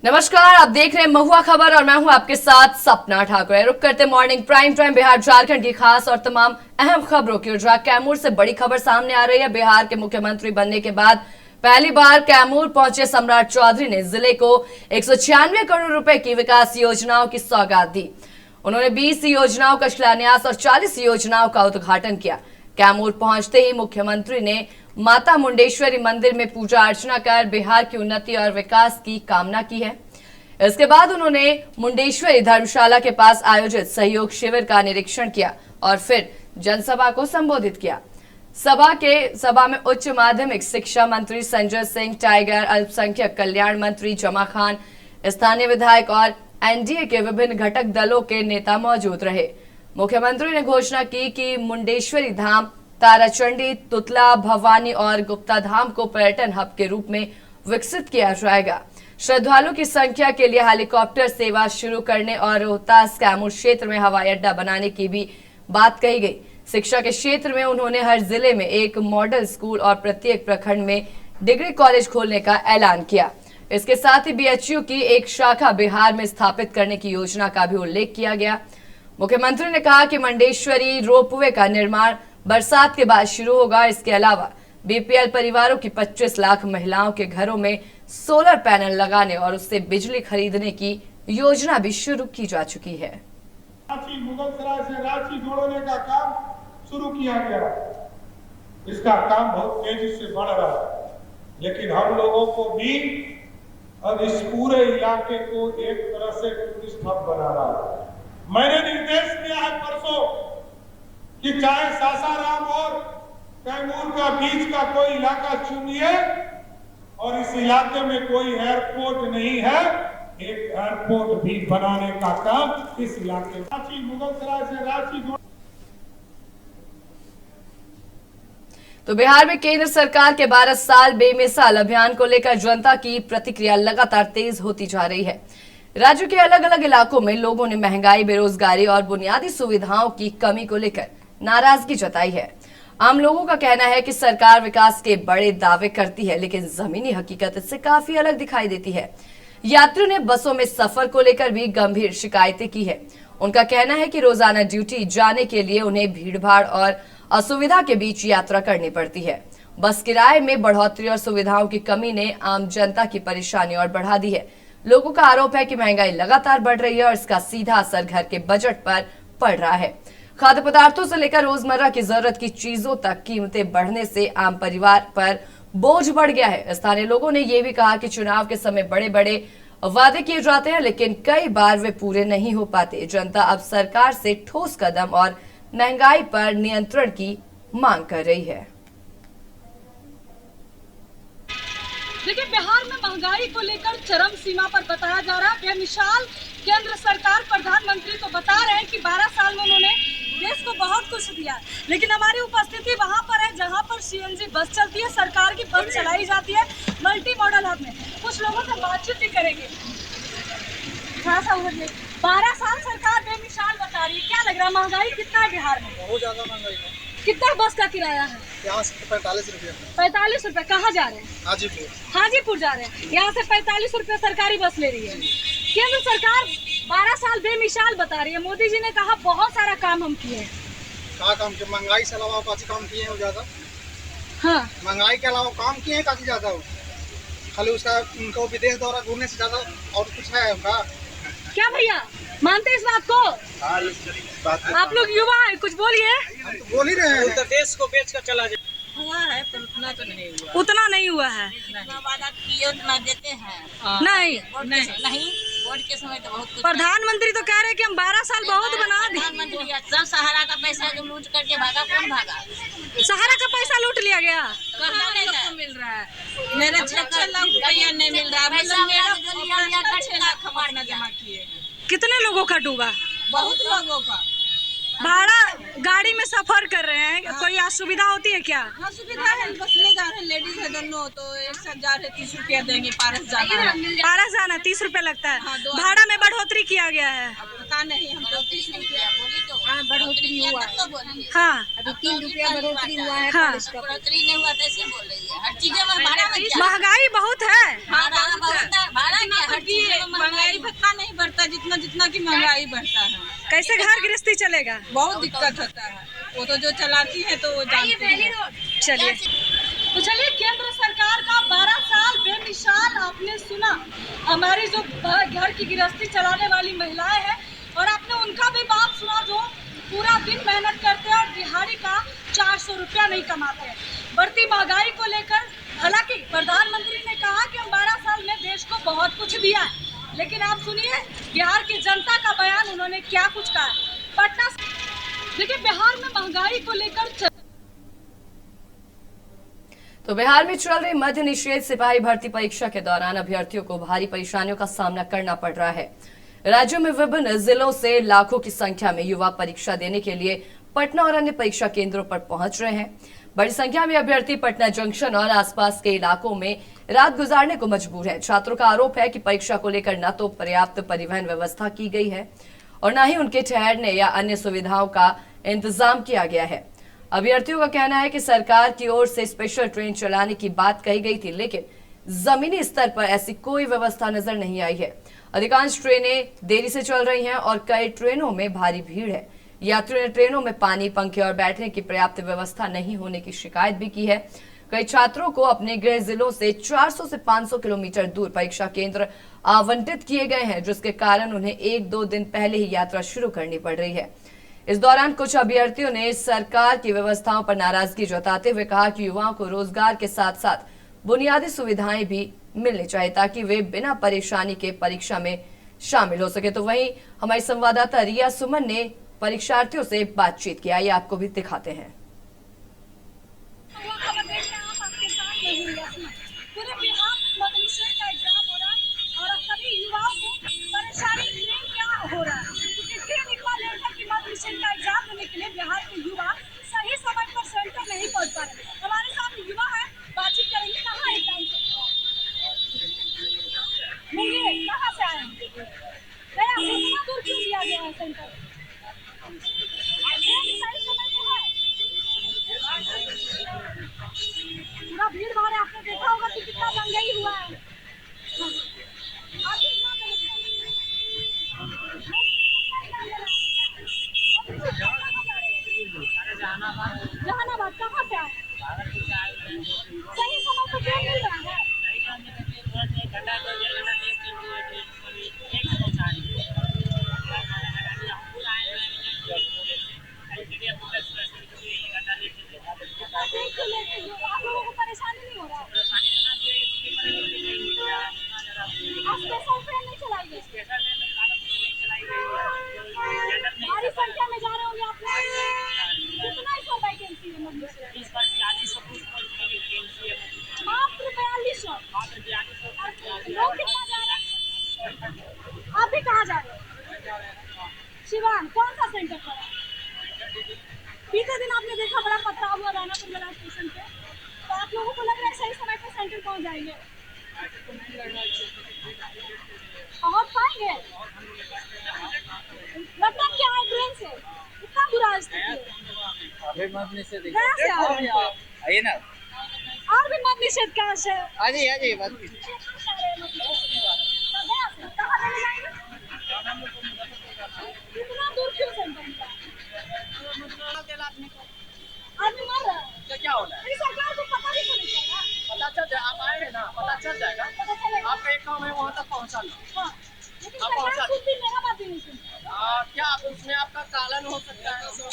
नमस्कार, आप देख रहे हैं महुआ खबर और मैं हूं आपके साथ सपना ठाकुर। रुक करते morning prime time Bihar Jharkhand की खास और तमाम अहम खबरों की। जहां कैमूर से बड़ी खबर सामने आ रही है। बिहार के मुख्यमंत्री बनने के बाद पहली बार कैमूर पहुंचे सम्राट चौधरी ने जिले को 196 करोड़ रुपए की विकास योजनाओं की सौगात दी। उन्होंने 20 योजनाओं का शिलान्यास और 40 योजनाओं का उद्घाटन किया। कैमूर पहुंचते ही मुख्यमंत्री ने माता मुंडेश्वरी मंदिर में पूजा अर्चना कर बिहार की उन्नति और विकास की कामना की है। इसके बाद उन्होंने मुंडेश्वरी धर्मशाला के पास आयोजित सहयोग शिविर का निरीक्षण किया और फिर जनसभा को संबोधित किया। सभा में उच्च माध्यमिक शिक्षा मंत्री संजय सिंह टाइगर, अल्पसंख्यक कल्याण मंत्री जमा खान, स्थानीय विधायक और एनडीए के विभिन्न घटक दलों के नेता मौजूद रहे। मुख्यमंत्री ने घोषणा की कि मुंडेश्वरी धाम, ताराचंडी, तुतला, भवानी और गुप्ता धाम को पर्यटन हब के रूप में विकसित किया जाएगा। श्रद्धालुओं की संख्या के लिए हेलीकॉप्टर सेवा शुरू करने और रोहतास कैमूर क्षेत्र में हवाई अड्डा बनाने की भी बात कही गई। शिक्षा के क्षेत्र में उन्होंने हर जिले में एक मॉडल स्कूल और प्रत्येक प्रखंड में डिग्री कॉलेज खोलने का ऐलान किया। इसके साथ ही बीएचयू की एक शाखा बिहार में स्थापित करने की योजना का भी उल्लेख किया गया। मुख्यमंत्री ने कहा कि मुंडेश्वरी रोपवे का निर्माण बरसात के बाद शुरू होगा। इसके अलावा बीपीएल परिवारों की 25 लाख महिलाओं के घरों में सोलर पैनल लगाने और उससे बिजली खरीदने की योजना भी शुरू की जा चुकी है। मुगलसराय से रांची जोड़ने का काम शुरू किया गया। इसका काम बहुत तेजी से बढ़ रहा है, लेकिन हम लोगों को भी अब इस पूरे इलाके को एक तरह से टूरिस्ट हब बनाना है। मैंने निर्देश दिया है परसों कि चाहे सासाराम और कैमूर का बीच का कोई इलाका चुनिए और इस इलाके में कोई एयरपोर्ट नहीं है, एक एयरपोर्ट भी बनाने का काम इस इलाके में। रांची, मुगलसराय से रांची। तो बिहार में केंद्र सरकार के 12 साल बेमिसाल अभियान को लेकर जनता की प्रतिक्रिया लगातार तेज होती जा रही है। राज्य के अलग अलग इलाकों में लोगों ने महंगाई, बेरोजगारी और बुनियादी सुविधाओं की कमी को लेकर नाराजगी जताई है। आम लोगों का कहना है कि सरकार विकास के बड़े दावे करती है, लेकिन जमीनी हकीकत इससे काफी अलग दिखाई देती है। यात्रियों ने बसों में सफर को लेकर भी गंभीर शिकायतें की है। उनका कहना है कि रोजाना ड्यूटी जाने के लिए उन्हें भीड़भाड़ और असुविधा के बीच यात्रा करनी पड़ती है। बस किराए में बढ़ोतरी और सुविधाओं की कमी ने आम जनता की परेशानी और बढ़ा दी है। लोगों का आरोप है कि महंगाई लगातार बढ़ रही है और इसका सीधा असर घर के बजट पर पड़ रहा है। खाद्य पदार्थों से लेकर रोजमर्रा की जरूरत की चीजों तक कीमतें बढ़ने से आम परिवार पर बोझ बढ़ गया है। स्थानीय लोगों ने यह भी कहा कि चुनाव के समय बड़े बड़े वादे किए जाते हैं, लेकिन कई बार वे पूरे नहीं हो पाते। जनता अब सरकार से ठोस कदम और महंगाई पर नियंत्रण की मांग कर रही है। देखिए, बिहार में महंगाई को लेकर चरम सीमा पर बताया जा रहा है। बेमिसाल केंद्र सरकार प्रधानमंत्री तो बता रहे हैं कि 12 साल में उन्होंने देश को बहुत कुछ दिया, लेकिन हमारी उपस्थिति वहां पर है जहां पर सीएनजी बस चलती है, सरकार की बस चलाई जाती है मल्टी मॉडल हब में। कुछ लोगों से बातचीत भी करेंगे। 12 साल सरकार बेमिसाल बता रही है, क्या लग रहा है महंगाई कितना है बिहार में? बहुत ज्यादा महंगाई है। कितना बस का किराया है? यहाँ से 45 रुपये। 45 रुपए। कहाँ जा रहे हैं? हाजीपुर जा रहे हैं। यहाँ से 45 रुपए सरकारी बस ले रही है। केंद्र सरकार 12 साल बेमिसाल बता रही है। मोदी जी ने कहा बहुत सारा काम हम किए हैं। क्या काम किए? महंगाई से अलावा काफी काम किए हैं ज्यादा। हाँ, महंगाई के अलावा काम किए हैं काफी ज्यादा। खाली उसका उनको विदेश दौरा घूमने से ज्यादा और कुछ है उनका? क्या भैया मानते हैं इस बात को? आप लोग युवा हैं, कुछ बोलिए। हम तो बोल ही रहे हैं। तो देश को बेच कर चला जाए। हुआ है पर उतना तो नहीं हुआ। उतना नहीं हुआ है। जितना वादा किए उतना देते हैं। नहीं, वोट के समय तो बहुत कुछ। प्रधानमंत्री तो कह रहे हैं कि हम 12 साल बहुत बना दिए। प्रधानमंत्री सब सहारा का पैसा जो लूट करके भागा, कौन भागा? सहारा का पैसा लूट लिया गया। कहाँ मिल रहा है? मेरे 6 लाख रुपया नहीं मिल रहा है। मेरा 6 लाख हमारा जमा किए। कितने लोगों का डूबा? बहुत लोगों का। भाड़ा गाड़ी में सफर कर रहे हैं, कोई असुविधा होती है क्या? हाँ, सुविधा है। बस में जा रहे हैं, लेडीज है दोनों, तो एक साथ जा रहे 30 रुपया देंगे। पारस जाना है। 30 रुपए लगता है। हाँ, भाड़ा में बढ़ोतरी किया गया है। पता नहीं, हम तो 30 रुपया बोली तो। हाँ, बढ़ोतरी हुआ तो बोलिए। हाँ, अभी 3 रुपया बढ़ोतरी हुआ है। हाँ। बढ़ोतरी नहीं हुआ तो ऐसे बोल रही है। हर चीजें में भाड़ा में महंगाई बहुत है। भाड़ा बहुत है। भाड़ा क्या? हर चीज उतना जितना की महंगाई बढ़ता है। कैसे घर गृहस्थी चलेगा? बहुत दिक्कत होता है, वो तो जो चलाती है तो वो जानती है। चलिए तो चलिए, केंद्र सरकार का 12 साल बेमिसाल आपने सुना। हमारी जो घर की गृहस्थी चलाने वाली महिलाएं हैं, और आपने उनका भी बात सुना जो पूरा दिन मेहनत करते हैं और दिहाड़ी का 400 रुपया नहीं कमाते हैं। बढ़ती महंगाई को लेकर हालांकि प्रधानमंत्री ने कहा कि हम 12 साल में देश को बहुत कुछ दिया है, लेकिन आप सुनिए बिहार की जनता का बयान, उन्होंने क्या कुछ कहा। पटना देखिए, बिहार में महंगाई को लेकर तो बिहार में चल रही मध्य निषेध सिपाही भर्ती परीक्षा के दौरान अभ्यर्थियों को भारी परेशानियों का सामना करना पड़ रहा है। राज्यों में विभिन्न जिलों से लाखों की संख्या में युवा परीक्षा देने के लिए पटना और अन्य परीक्षा केंद्रों पर पहुंच रहे हैं। बड़ी संख्या में अभ्यर्थी पटना जंक्शन और आसपास के इलाकों में रात गुजारने को मजबूर है। छात्रों का आरोप है कि परीक्षा को लेकर न तो पर्याप्त परिवहन व्यवस्था की गई है और न ही उनके ठहरने या अन्य सुविधाओं का इंतजाम किया गया है। अभ्यर्थियों का कहना है कि सरकार की ओर से स्पेशल ट्रेन चलाने की बात कही गई थी, लेकिन जमीनी स्तर पर ऐसी कोई व्यवस्था नजर नहीं आई है। अधिकांश ट्रेनें देरी से चल रही हैं और कई ट्रेनों में भारी भीड़ है। यात्रियों ने ट्रेनों में पानी, पंखे और बैठने की पर्याप्त व्यवस्था नहीं होने की शिकायत भी की है। कई छात्रों को अपने गृह जिलों से 400 से 500 किलोमीटर दूर परीक्षा केंद्र आवंटित किए गए हैं, जिसके कारण उन्हें 1-2 दिन पहले ही यात्रा शुरू करनी पड़ रही है। इस दौरान कुछ अभ्यर्थियों ने सरकार की व्यवस्थाओं पर नाराजगी जताते हुए कहा कि युवाओं को रोजगार के साथ साथ बुनियादी सुविधाएं भी मिलनी चाहिए ताकि वे बिना परेशानी के परीक्षा में शामिल हो सके। तो वहीं हमारी संवाददाता रिया सुमन ने परीक्षार्थियों से बातचीत किया, ये आपको भी दिखाते हैं। पूरे बिहार में मध्य निषेध का एग्जाम हो रहा है और सभी युवाओं को परेशानी क्या हो रहा है, क्योंकि ट्रेन इतना लेट है कि मध्य निषेध का एग्जाम देने के लिए बिहार के युवा सही समय पर सेंटर नहीं पहुंच पा रहे। हमारे साथ युवा है, बातचीत करेंगे। कहाँ एग्जाम कहाँ से आए हैं? कितना दूर क्यों दिया गया है सेंटर? सही समय पे है, पूरा भीड़ भाड़ है। आपने देखा होगा कि कितना महंगाई हुआ है। जहानाबाद कहाँ से आए? सही समय पर ट्रेन मिल रहा है? आप लोगों को परेशानी नहीं हो रहा है? स्पेशल ट्रेन नहीं चलाई गई? भारी संख्या में जा रहे होंगे आप लोग। कितना इसमें वैकेंसी है? मात्र 4200। लोग कितना जा रहे हैं? आप भी कहाँ जा रहे हो? शिवान, कौन सा सेंटर पर है? बीते दिन आपने देखा बड़ा पथराव हुआ रानापुर मेला स्टेशन पे, तो आप लोगों को लग रहा है सही समय पर सेंटर पहुंच जाएंगे? पहुंच पाएंगे? मतलब क्या है ट्रेन से इतना बुरा स्थिति है? कहाँ से आ रहे हैं? आइए ना। और भी मत निषेध कहाँ से? आइए बात कहाँ जाने जाएंगे? इतना दूर क्यों सेंटर मिला? आदमी मर रहा है तो क्या होना है? सरकार को पता भी नहीं चला। पता चल जाए, आप आए हैं ना, पता चल जाएगा। पता चलेगा। आपका एक काम है वहाँ तक पहुँचाना। हाँ, लेकिन सरकार खुद भी मेरा बात भी नहीं सुनती। क्या उसमें आपका कालन हो सकता है? अच्छा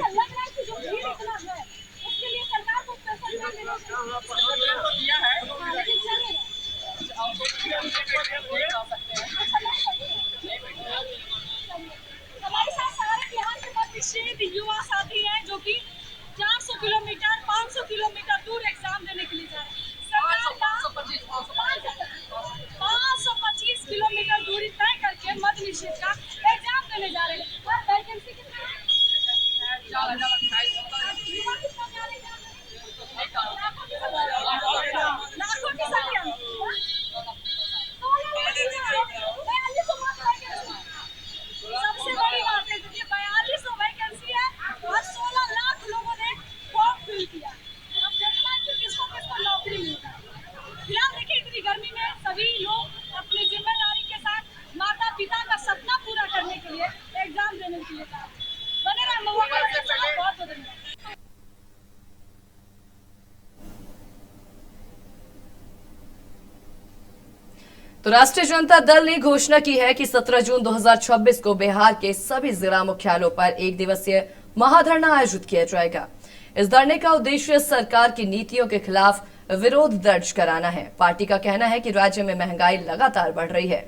लग रहा है कि जो भीड़ इतना है उसके लिए सरकार को स्पेशल ट्रेन देना चाहिए। तो दिया है, हाँ, लेकिन चलेगा। हमारे साथ सारे बिहार के मध्य निषेध युवा साथी हैं जो कि 400 किलोमीटर 500 किलोमीटर दूर एग्जाम देने के लिए जा रहे हैं। 525 किलोमीटर दूरी तय करके मध्य निषेध का एग्जाम देने जा रहे हैं। और वैकेंसी कितना है? युवा कितना जा रहे हैं? लाखों की संख्या में। सबसे बड़ी बात है क्योंकि 4200 वैकेंसी है और 16 लाख लोगों ने फॉर्म फिल किया। अब देखना है कि किसको किसको नौकरी मिलता है। फिलहाल देखिए इतनी गर्मी में सभी लोग अपनी जिम्मेदारी के साथ तो राष्ट्रीय जनता दल ने घोषणा की है कि 17 जून 2026 को बिहार के सभी जिला मुख्यालयों पर एक दिवसीय महाधरना आयोजित किया जाएगा। इस धरने का उद्देश्य सरकार की नीतियों के खिलाफ विरोध दर्ज कराना है। पार्टी का कहना है कि राज्य में महंगाई लगातार बढ़ रही है,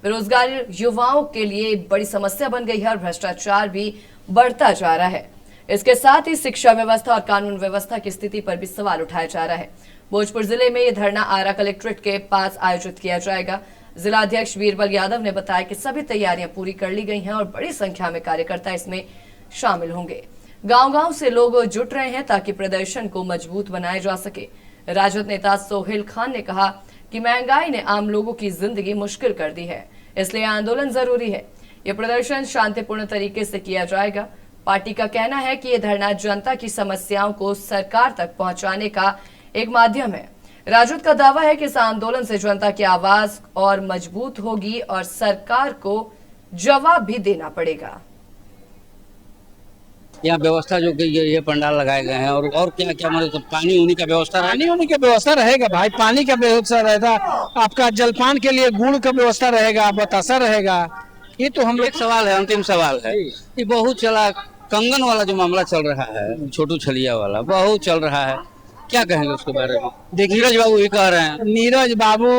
बेरोजगारी युवाओं के लिए बड़ी समस्या बन गई है और भ्रष्टाचार भी बढ़ता जा रहा है। इसके साथ ही शिक्षा व्यवस्था और कानून व्यवस्था की स्थिति पर भी सवाल उठाया जा रहा है। भोजपुर जिले में यह धरना आरा कलेक्ट्रेट के पास आयोजित किया जाएगा। जिला अध्यक्ष बीरबल यादव ने बताया कि सभी तैयारियां पूरी कर ली गई हैं और बड़ी संख्या में कार्यकर्ता इसमें शामिल होंगे। गांव-गांव से लोग जुट रहे हैं ताकि प्रदर्शन को मजबूत बनाया जा सके। राजद नेता सोहेल खान ने कहा कि महंगाई ने आम लोगों की जिंदगी मुश्किल कर दी है, इसलिए आंदोलन जरूरी है। यह प्रदर्शन शांतिपूर्ण तरीके से किया जाएगा। पार्टी का कहना है कि यह धरना जनता की समस्याओं को सरकार तक पहुंचाने का एक माध्यम है। राजद का दावा है कि इस आंदोलन से जनता की आवाज और मजबूत होगी और सरकार को जवाब भी देना पड़ेगा। यहाँ व्यवस्था जो की गई है, पंडाल लगाए गए हैं और क्या क्या मतलब तो पानी उनी का व्यवस्था पानी उनी का व्यवस्था रहेगा भाई, पानी का व्यवस्था रहेगा, आपका जलपान के लिए गुड़ का व्यवस्था रहेगा, बतासा रहेगा। ये तो हम एक सवाल है, अंतिम सवाल है, ये बहुत चला कंगन वाला जो मामला चल रहा है, छोटू छलिया वाला बहुत चल रहा है, क्या कहेंगे उसके बारे में? देखिए नीरज बाबू ये कह रहे हैं, नीरज बाबू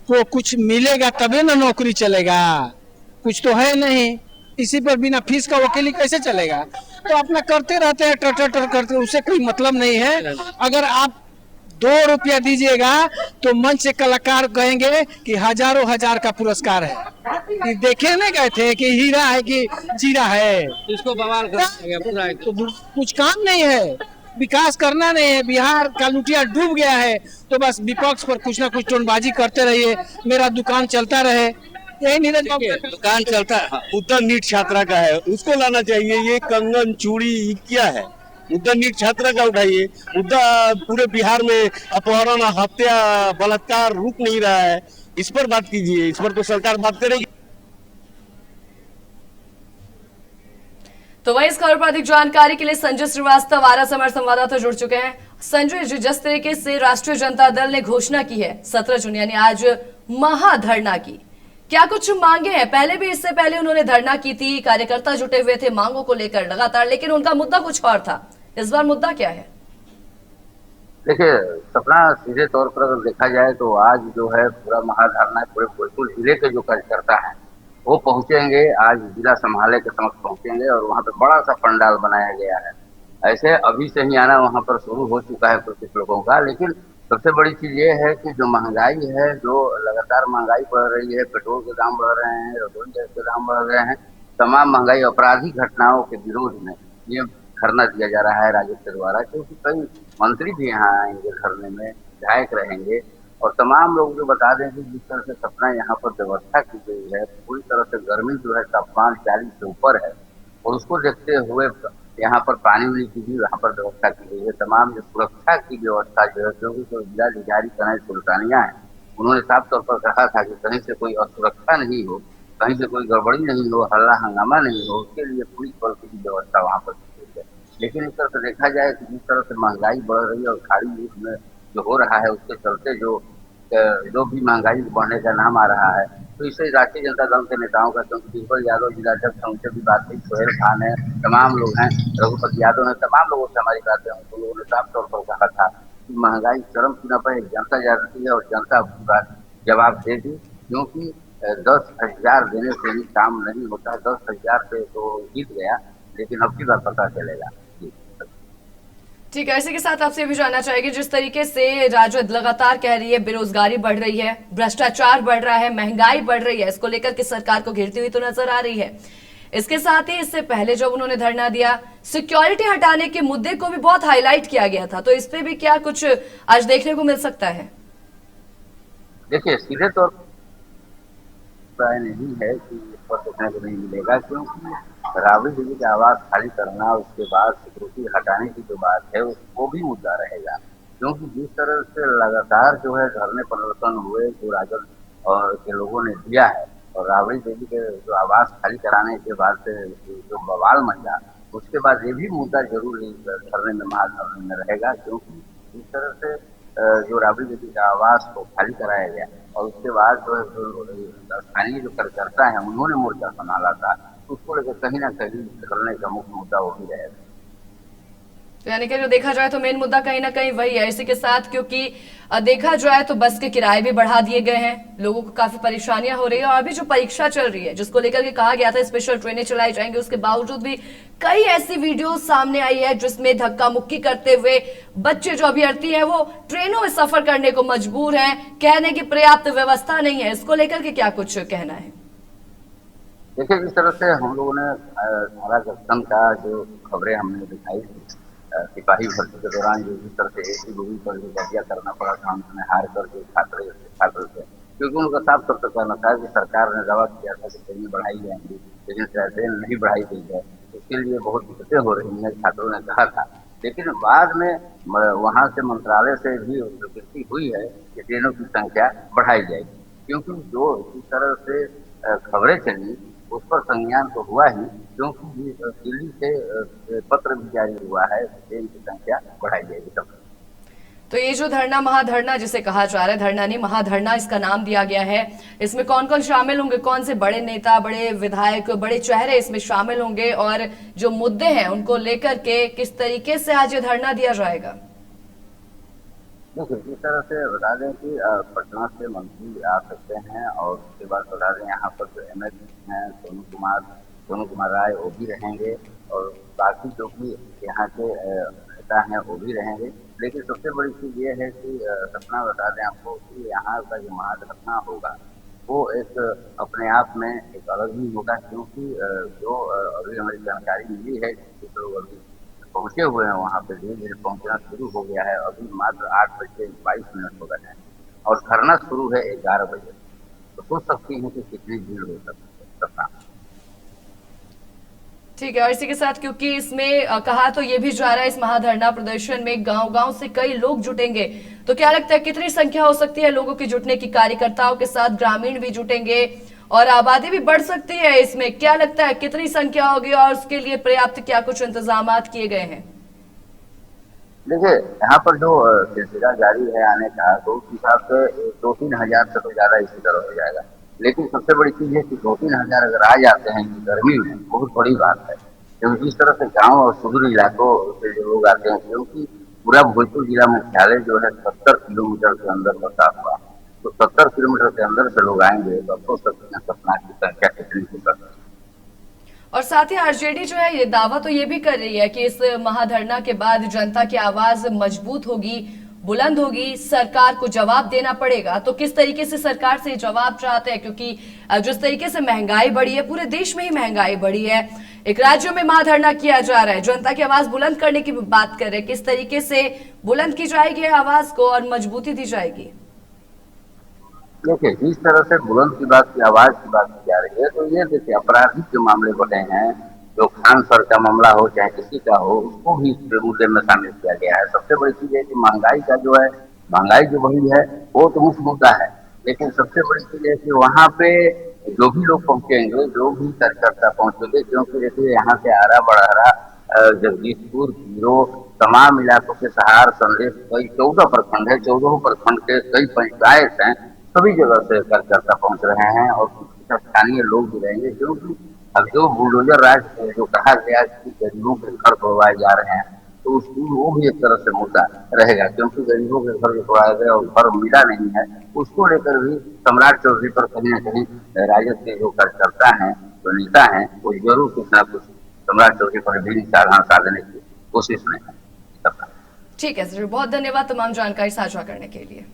को कुछ मिलेगा तभी ना नौकरी चलेगा, कुछ तो है नहीं। इसी पर बिना फीस का वकीली कैसे चलेगा? तो अपना करते रहते हैं, टर करते, उससे कोई मतलब नहीं है। अगर आप 2 रुपया दीजिएगा तो मंच से कलाकार कहेंगे कि हजारों हजार का पुरस्कार है। देखे नहीं गए थे कि हीरा है कि जीरा है, इसको बवाल कर तो कुछ काम नहीं है, विकास करना नहीं है। बिहार का लुटिया डूब गया है, तो बस विपक्ष पर कुछ ना कुछ टोनबाजी करते रहिए, मेरा दुकान चलता रहे, यही नीरज बाबू दुकान चलता है। मुद्दा नीट छात्रा का है, उसको लाना चाहिए। ये कंगन चूड़ी क्या है? मुद्दा नीट छात्रा का उठाइए। मुद्दा पूरे बिहार में अपहरण, हत्या, बलात्कार रुक नहीं रहा है, इस पर बात कीजिए। इस पर तो सरकार बात करेगी। तो वही इस खबर पर अधिक जानकारी के लिए संजय श्रीवास्तव आरा से हमारे संवाददाता जुड़ चुके हैं। संजय जी, जिस तरीके से राष्ट्रीय जनता दल ने घोषणा की है 17 जून यानी आज महाधरना की, क्या कुछ मांगे हैं? पहले भी इससे पहले उन्होंने धरना की थी, कार्यकर्ता जुटे हुए थे मांगों को लेकर लगातार, लेकिन उनका मुद्दा कुछ और था। इस बार मुद्दा क्या है? देखिए सपना, सीधे तौर पर अगर देखा जाए तो आज जो है पूरा महाधरना पूरे भोजपुर जिले के जो कार्यकर्ता हैं वो पहुंचेंगे, आज जिला संभाले के समक्ष पहुंचेंगे और वहां पे बड़ा सा पंडाल बनाया गया है। ऐसे अभी से ही आना वहां पर शुरू हो चुका है कुछ लोगों का। लेकिन सबसे बड़ी चीज ये है कि जो महंगाई है, जो लगातार महंगाई बढ़ रही है, पेट्रोल के दाम बढ़ रहे हैं, रसोई गैस के दाम बढ़ रहे हैं, तमाम महंगाई आपराधिक घटनाओं के विरोध में ये धरना दिया जा रहा है राजद के द्वारा। क्योंकि कई मंत्री भी यहाँ आएंगे धरने में, विधायक रहेंगे और तमाम लोग जो बता दें कि जिस तरह से सपना यहाँ पर व्यवस्था की गई है, पूरी तरह से गर्मी जो है तापमान 40 से ऊपर है और उसको देखते हुए यहाँ पर पानी उनी की भी यहाँ पर व्यवस्था की गई है। तमाम जो सुरक्षा की व्यवस्था जो है, क्योंकि जो जिलाधिकारी कनई सुल्तानिया है, उन्होंने साफ तौर पर कहा था कि कहीं से कोई असुरक्षा नहीं हो, कहीं से कोई गड़बड़ी नहीं हो, हल्ला हंगामा नहीं हो, उसके लिए पूरी तरह की व्यवस्था वहाँ पर की गई है। लेकिन इस तरह से देखा जाए कि जिस तरह से महंगाई बढ़ रही है और खाड़ी युद्ध में जो हो रहा है उसके चलते जो भी महंगाई बढ़ने का नाम आ रहा है, तो इसे राष्ट्रीय जनता दल के नेताओं का, क्योंकि बीरबल यादव जिलाध्यक्ष उनसे भी बात हुई, सोहेल खान है, तमाम लोग हैं, रघुपति यादव ने, तमाम लोगों से हमारी बातें हुई, तो लोगों ने साफ तौर पर कहा था कि महंगाई चरम सीमा पर, जनता जानती है और जनता अपनी बात जवाब देगी। क्योंकि 10,000 देने से भी काम नहीं होता, 10,000 से तो जीत गया, लेकिन अब की बात पता चलेगा। ठीक है, इसी के साथ आपसे भी जानना चाहेंगे, जिस तरीके से राजद लगातार कह रही है बेरोजगारी बढ़ रही है, भ्रष्टाचार बढ़ रहा है, महंगाई बढ़ रही है, इसको लेकर के सरकार को घेरती हुई तो नजर आ रही है। इसके साथ ही इससे पहले जब उन्होंने धरना दिया, सिक्योरिटी हटाने के मुद्दे को भी बहुत हाईलाइट किया गया था, तो इस पे भी क्या कुछ आज देखने को मिल सकता है? देखिए सीधे तौर पर नहीं है कि इस पर देखने को नहीं मिलेगा, क्योंकि राबड़ी देवी का आवास खाली करना, उसके बाद सिक्योरिटी हटाने की जो बात है वो भी मुद्दा रहेगा। क्योंकि जिस तरह से लगातार जो है धरने प्रदर्शन हुए जो राजद और के लोगों ने दिया है, और राबड़ी देवी के जो आवास खाली कराने के बाद से जो बवाल मचा, उसके बाद ये भी मुद्दा जरूर धरने में, महाधरने में रहेगा। क्योंकि जिस तरह से जो राबड़ी देवी का आवास को खाली कराया गया और उसके बाद जो स्थानीय जो कार्यकर्ता है उन्होंने मोर्चा संभाला था, उसको लेकर कहीं ना कहीं धरने का मुख्य मुद्दा वो भी रहेगा। तो यानी कि जो देखा जाए तो मेन मुद्दा कहीं ना कहीं वही है। इसी के साथ क्योंकि देखा जाए तो बस के किराए भी बढ़ा दिए गए हैं, लोगों को काफी परेशानियां हो रही है। और अभी जो परीक्षा चल रही है जिसको लेकर के कहा गया था स्पेशल ट्रेनें चलाई जाएंगी, उसके बावजूद भी कई ऐसी वीडियो सामने आई है जिसमें धक्का मुक्की करते हुए बच्चे जो अभ्यर्थी है वो ट्रेनों में सफर करने को मजबूर है, कहने की पर्याप्त व्यवस्था नहीं है। इसको लेकर के क्या कुछ कहना है? देखिए, जिस तरह से हम लोगों ने धारा गठन का जो खबरें हमने दिखाई थी, सिपाही भर्ती के दौरान जिस तरह से ऐसी दूरी पर जो कब्जा करना पड़ा था, उन्होंने हार कर जो छात्र थे, क्योंकि उनका साफ तौर पर कहना था कि सरकार ने दावा किया था कि ट्रेनें बढ़ाई जाएंगी, लेकिन ट्रेन नहीं बढ़ाई गई है। इसके लिए बहुत दिक्कतें हो रही हैं, छात्रों ने कहा था। लेकिन बाद में वहाँ से मंत्रालय से भी स्वीकृति हुई है कि ट्रेनों की संख्या बढ़ाई जाएगी, क्योंकि जो इस तरह से खबरें चली उस पर संज्ञान तो हुआ ही, क्योंकि दिल्ली से पत्र भी जारी हुआ है, ट्रेन की संख्या बढ़ाई जाएगी। तो ये जो धरना महाधरना जिसे कहा जा रहा है, धरना नहीं महाधरना इसका नाम दिया गया है, इसमें कौन कौन शामिल होंगे? कौन से बड़े नेता, बड़े विधायक, बड़े चेहरे इसमें शामिल होंगे? और जो मुद्दे हैं उनको लेकर के किस तरीके से आज ये धरना दिया जाएगा? देखिए, इस तरह से बता दें कि पटना से मंत्री आ सकते हैं, और उसके बाद बता दें यहाँ पर जो MLA हैं सोनू कुमार राय वो भी रहेंगे, और बाकी जो भी यहाँ के नेता हैं वो भी रहेंगे। लेकिन सबसे बड़ी चीज़ ये है कि सपना बता दें आपको कि यहाँ का जो महाधरना होगा वो एक अपने आप में एक अलग ही होगा, क्योंकि जो अभी हमारी जानकारी मिली है कि लोग अभी पहुंचे हुए हैं वहाँ पे, धीरे धीरे पहुंचना शुरू हो गया है। अभी मात्र 8:22 हो गए हैं और धरना शुरू है 11 बजे। तो सोच सकती हैं कि कितनी भीड़ हो सकती है। ठीक है। और इसी के साथ क्योंकि इसमें कहा तो ये भी जा रहा है, इस महाधरना प्रदर्शन में गांव-गांव से कई लोग जुटेंगे, तो क्या लगता है कितनी संख्या हो सकती है लोगों की जुटने की? कार्यकर्ताओं के साथ ग्रामीण भी जुटेंगे और आबादी भी बढ़ सकती है। इसमें क्या लगता है कितनी संख्या होगी और उसके लिए पर्याप्त क्या कुछ इंतजाम किए गए हैं? देखिए, यहाँ पर जो सिलसिला जारी है आने का, तो उस हिसाब से 2-3 हजार से तो ज्यादा इसी तरह हो जाएगा। लेकिन सबसे बड़ी चीज है कि 2-3 हजार अगर आ जाते हैं गर्मी में, बहुत बड़ी बात है। क्योंकि जिस तरह से गांव और सुदूर इलाकों से जो लोग आते हैं, क्योंकि पूरा भोजपुर जिला मुख्यालय जो है 70 किलोमीटर के अंदर बसा हुआ, तो 70 किलोमीटर के अंदर से लोग आएंगे, तो अफसोस सकते हैं सपना की संख्या कितनी हो सकती है। और साथ ही आरजेडी जो है ये दावा तो ये भी कर रही है कि इस महाधरना के बाद जनता की आवाज मजबूत होगी, बुलंद होगी, सरकार को जवाब देना पड़ेगा। तो किस तरीके से सरकार से जवाब चाहते हैं? क्योंकि जिस तरीके से महंगाई बढ़ी है, पूरे देश में ही महंगाई बढ़ी है, एक राज्य में महाधरना किया जा रहा है, जनता की आवाज बुलंद करने की बात कर रहे हैं, किस तरीके से बुलंद की जाएगी आवाज को और मजबूती दी जाएगी? देखिए, जिस तरह से बुलंद की बात की आवाज की बात की जा रही है, तो ये देखिए आपराधिक जो मामले बढ़े हैं, जो खान सर का मामला हो चाहे किसी का हो, उसको भी इस मुद्दे में शामिल किया गया है। सबसे बड़ी चीज है कि महंगाई का जो है, महंगाई जो बढ़ी है वो तो मुख्य मुद्दा है, लेकिन सबसे बड़ी चीज है कि वहाँ पे जो भी लोग पहुंचेंगे, जो भी कार्यकर्ता पहुंचेंगे, क्योंकि देखिए यहाँ से आरा बड़हरा, जगदीशपुर, हीरो, तमाम इलाकों के सहार, संदेश, कई 14 प्रखंड है, 14 प्रखंड के कई पंचायत हैं, सभी जगह से कार्यकर्ता पहुंच रहे हैं और स्थानीय लोग भी रहेंगे। क्योंकि अब जो बुलडोजर राज जो कहा गया कि गरीबों के घर तोड़वाए जा रहे हैं, तो उसकी वो भी एक तरह से मुद्दा रहेगा, क्योंकि गरीबों के घर तोड़वाए गए और घर मिला नहीं है, उसको लेकर भी सम्राट चौधरी पर कहीं ना कहीं राजद के जो कार्यकर्ता हैं, जो नेता हैं, वो जरूर कुछ ना कुछ सम्राट चौधरी पर भी निशाना साधने की कोशिश में है। ठीक है सर, बहुत धन्यवाद तमाम जानकारी साझा करने के लिए।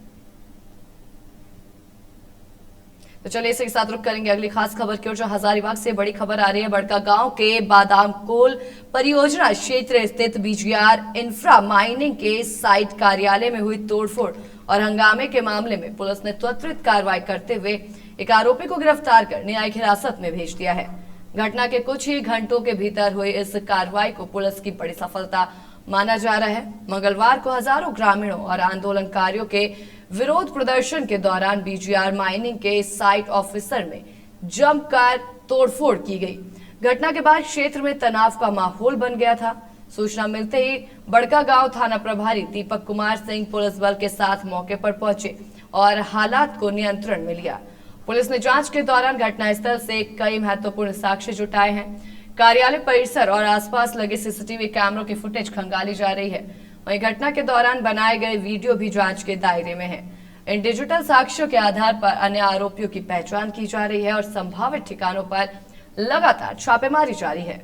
तो चलिए इसी के साथ रुक करेंगे अगली खास खबर की ओर, जो हजारीबाग से बड़ी खबर आ रही है। बड़का गांव के बादामकोल परियोजना क्षेत्र स्थित बीजीआर इंफ्रा माइनिंग के साइट कार्यालय में हुई तोड़फोड़ और हंगामे के मामले में पुलिस ने त्वरित कार्रवाई करते हुए एक आरोपी को गिरफ्तार कर न्यायिक हिरासत में भेज दिया है। घटना के कुछ ही घंटों के भीतर हुई इस कार्रवाई को पुलिस की बड़ी सफलता माना जा रहा है। मंगलवार को हजारों ग्रामीणों और आंदोलनकारियों के विरोध प्रदर्शन के दौरान बीजीआर माइनिंग के साइट ऑफिसर में जमकर तोड़फोड़ की गई। घटना के बाद क्षेत्र में तनाव का माहौल बन गया था। सूचना मिलते ही बड़का गांव थाना प्रभारी दीपक कुमार सिंह पुलिस बल के साथ मौके पर पहुंचे और हालात को नियंत्रण में लिया। पुलिस ने जांच के दौरान घटनास्थल से कई महत्वपूर्ण साक्ष्य जुटाए हैं। कार्यालय परिसर और आसपास लगे सीसीटीवी कैमरों की फुटेज खंगाली जा रही है। वहीं घटना के दौरान बनाए गए वीडियो भी जांच के दायरे में है। इन डिजिटल साक्ष्यों के आधार पर अन्य आरोपियों की पहचान की जा रही है और संभावित ठिकानों पर लगातार छापेमारी जारी है।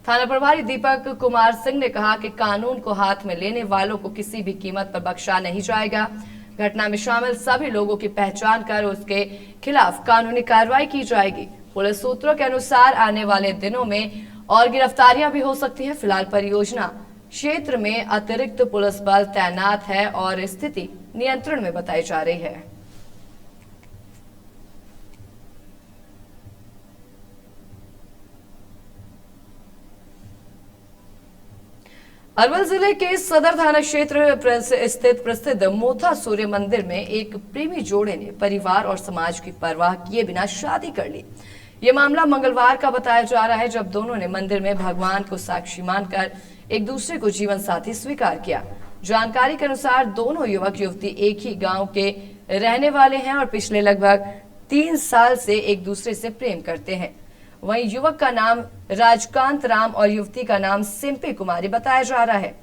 थाना प्रभारी दीपक कुमार सिंह ने कहा कि कानून को हाथ में लेने वालों को किसी भी कीमत पर बख्शा नहीं जाएगा। घटना में शामिल सभी लोगों की पहचान कर उसके खिलाफ कानूनी कार्रवाई की जाएगी। पुलिस सूत्रों के अनुसार आने वाले दिनों में और गिरफ्तारियां भी हो सकती हैं। फिलहाल परियोजना क्षेत्र में अतिरिक्त पुलिस बल तैनात है और स्थिति नियंत्रण में बताई जा रही है। अरवल जिले के सदर थाना क्षेत्र स्थित प्रसिद्ध मोथा सूर्य मंदिर में एक प्रेमी जोड़े ने परिवार और समाज की परवाह किए बिना शादी कर ली। ये मामला मंगलवार का बताया जा रहा है, जब दोनों ने मंदिर में भगवान को साक्षी मानकर एक दूसरे को जीवन साथी स्वीकार किया। जानकारी के अनुसार दोनों युवक युवती एक ही गांव के रहने वाले हैं और पिछले लगभग 3 साल से एक दूसरे से प्रेम करते हैं। वहीं युवक का नाम राजकांत राम और युवती का नाम सिंपी कुमारी बताया जा रहा है।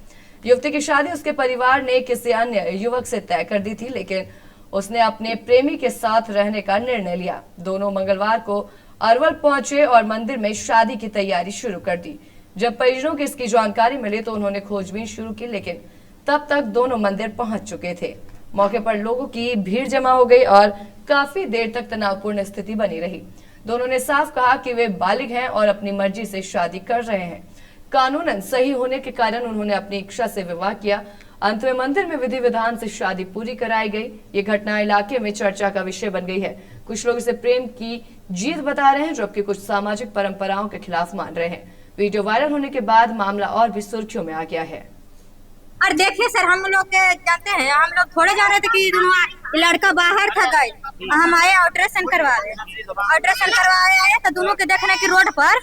युवती की शादी उसके परिवार ने किसी अन्य युवक से तय कर दी थी, लेकिन उसने अपने प्रेमी के साथ रहने का निर्णय लिया। दोनों मंगलवार को अरवल पहुंचे और मंदिर में शादी की तैयारी शुरू कर दी। जब परिजनों को इसकी जानकारी मिली तो उन्होंने खोजबीन शुरू की, लेकिन तब तक दोनों मंदिर पहुंच चुके थे। मौके पर लोगों की भीड़ जमा हो गई और काफी देर तक तनावपूर्ण स्थिति बनी रही। दोनों ने साफ कहा कि वे बालिग हैं और अपनी मर्जी से शादी कर रहे हैं। कानूनन सही होने के कारण उन्होंने अपनी इच्छा से विवाह किया। अंत में मंदिर में विधि विधान से शादी पूरी कराई गई। ये घटना इलाके में चर्चा का विषय बन गई है। कुछ लोग इसे प्रेम की जीत बता रहे हैं, जबकि कुछ सामाजिक परंपराओं के खिलाफ मान रहे हैं। वीडियो वायरल होने के बाद मामला और भी सुर्खियों में आ गया है। और देखिए सर, हम लोग जानते हैं, हम लोग थोड़े जा रहे थे कि लड़का बाहर था गए, हम आए अल्ट्रासाउंड करवाए आए तो दोनों के देखने की रोड पर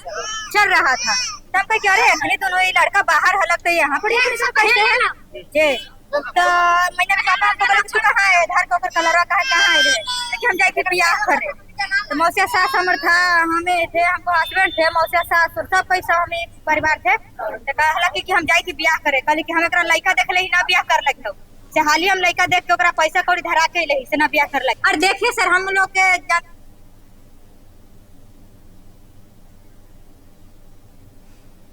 चल रहा था। तब पे क्या रहे दोनों ये लड़का बाहर हलक तो यहाँ पर कैसे है ना जी। तो मैंने पापा हमको बोला कि कहाँ है घर को कलरवा कहाँ है कि हम जाए थे बियाह करे। तो मौसिया सास हमर था, हमें थे, हमको हस्बैंड थे, मौसिया सास सब पैसा हमें परिवार थे। तो कहला कि हम जाए थे बियाह करे, कहली कि हम एक लड़का देख ले ना बियाह कर लगे से हाल ही हम लड़का देख के ओकरा पैसा कौड़ी धरा के ले से ना बियाह कर लगे। और देखिए सर, हम लोग के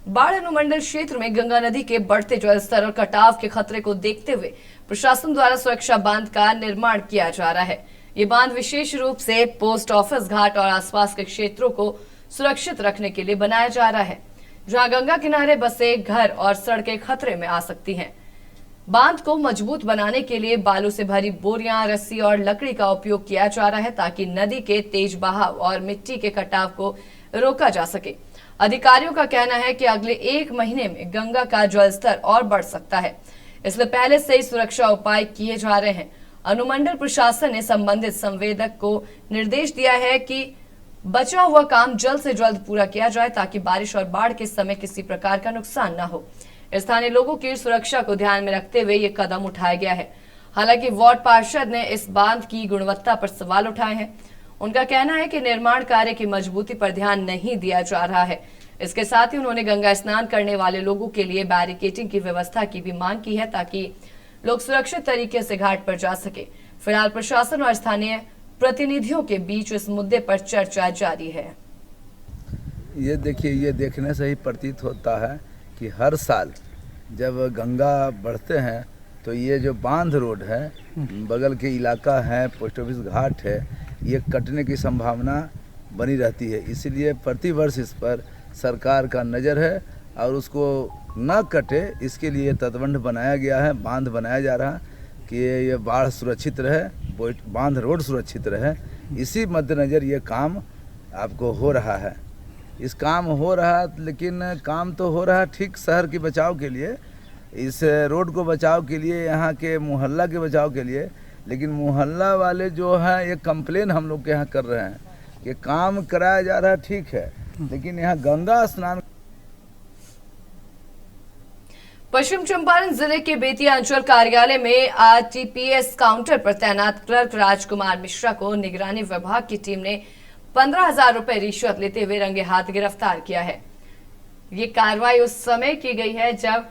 बाढ़ अनुमंडल क्षेत्र में गंगा नदी के बढ़ते जलस्तर और कटाव के खतरे को देखते हुए प्रशासन द्वारा सुरक्षा बांध का निर्माण किया जा रहा है। ये बांध विशेष रूप से पोस्ट ऑफिस घाट और आसपास के क्षेत्रों को सुरक्षित रखने के लिए बनाया जा रहा है, जहां गंगा किनारे बसे घर और सड़कें खतरे में आ सकती हैं। बांध को मजबूत बनाने के लिए बालू से भरी बोरियां, रस्सी और लकड़ी का उपयोग किया जा रहा है, ताकि नदी के तेज बहाव और मिट्टी के कटाव को रोका जा सके। अधिकारियों का कहना है कि अगले 1 महीने में गंगा का जलस्तर और बढ़ सकता है, इसलिए पहले से ही सुरक्षा उपाय किए जा रहे हैं। अनुमंडल प्रशासन ने संबंधित संवेदक को निर्देश दिया है कि बचा हुआ काम जल्द से जल्द पूरा किया जाए, ताकि बारिश और बाढ़ के समय किसी प्रकार का नुकसान न हो। स्थानीय लोगों की सुरक्षा को ध्यान में रखते हुए ये कदम उठाया गया है। हालांकि वार्ड पार्षद ने इस बांध की गुणवत्ता पर सवाल उठाए हैं। उनका कहना है कि निर्माण कार्य की मजबूती पर ध्यान नहीं दिया जा रहा है। इसके साथ ही उन्होंने गंगा स्नान करने वाले लोगों के लिए बैरिकेडिंग की व्यवस्था की भी मांग की है, ताकि लोग सुरक्षित तरीके से घाट पर जा सके। फिलहाल प्रशासन और स्थानीय प्रतिनिधियों के बीच इस मुद्दे पर चर्चा जारी है। ये देखिए, ये देखने से ही प्रतीत होता है कि हर साल जब गंगा बढ़ते हैं तो ये जो बांध रोड है, बगल के इलाका है, पोस्ट ऑफिस घाट है, ये कटने की संभावना बनी रहती है। इसलिए प्रतिवर्ष इस पर सरकार का नज़र है और उसको न कटे, इसके लिए तटबंध बनाया गया है, बांध बनाया जा रहा है कि ये बाढ़ सुरक्षित रहे, बांध रोड सुरक्षित रहे। इसी मद्देनज़र ये काम आपको हो रहा है। इस काम हो रहा है, लेकिन काम तो हो रहा है ठीक शहर के बचाव के लिए, इस रोड को बचाव के लिए, यहाँ के मोहल्ला के बचाव के लिए। लेकिन मोहल्ला वाले जो हैं ये कंप्लेन हम लोग के यहाँ कर रहे हैं कि काम कराया जा रहा है ठीक है, लेकिन यहाँ गंगा स्नान। पश्चिम चंपारण जिले के बेतिया अंचल कार्यालय में आरटीपीएस काउंटर पर तैनात क्लर्क राजकुमार मिश्रा को निगरानी विभाग की टीम ने 15,000 रुपए रिश्वत लेते हुए रंगे हाथ गिरफ्तार किया है। ये कार्रवाई उस समय की गई है जब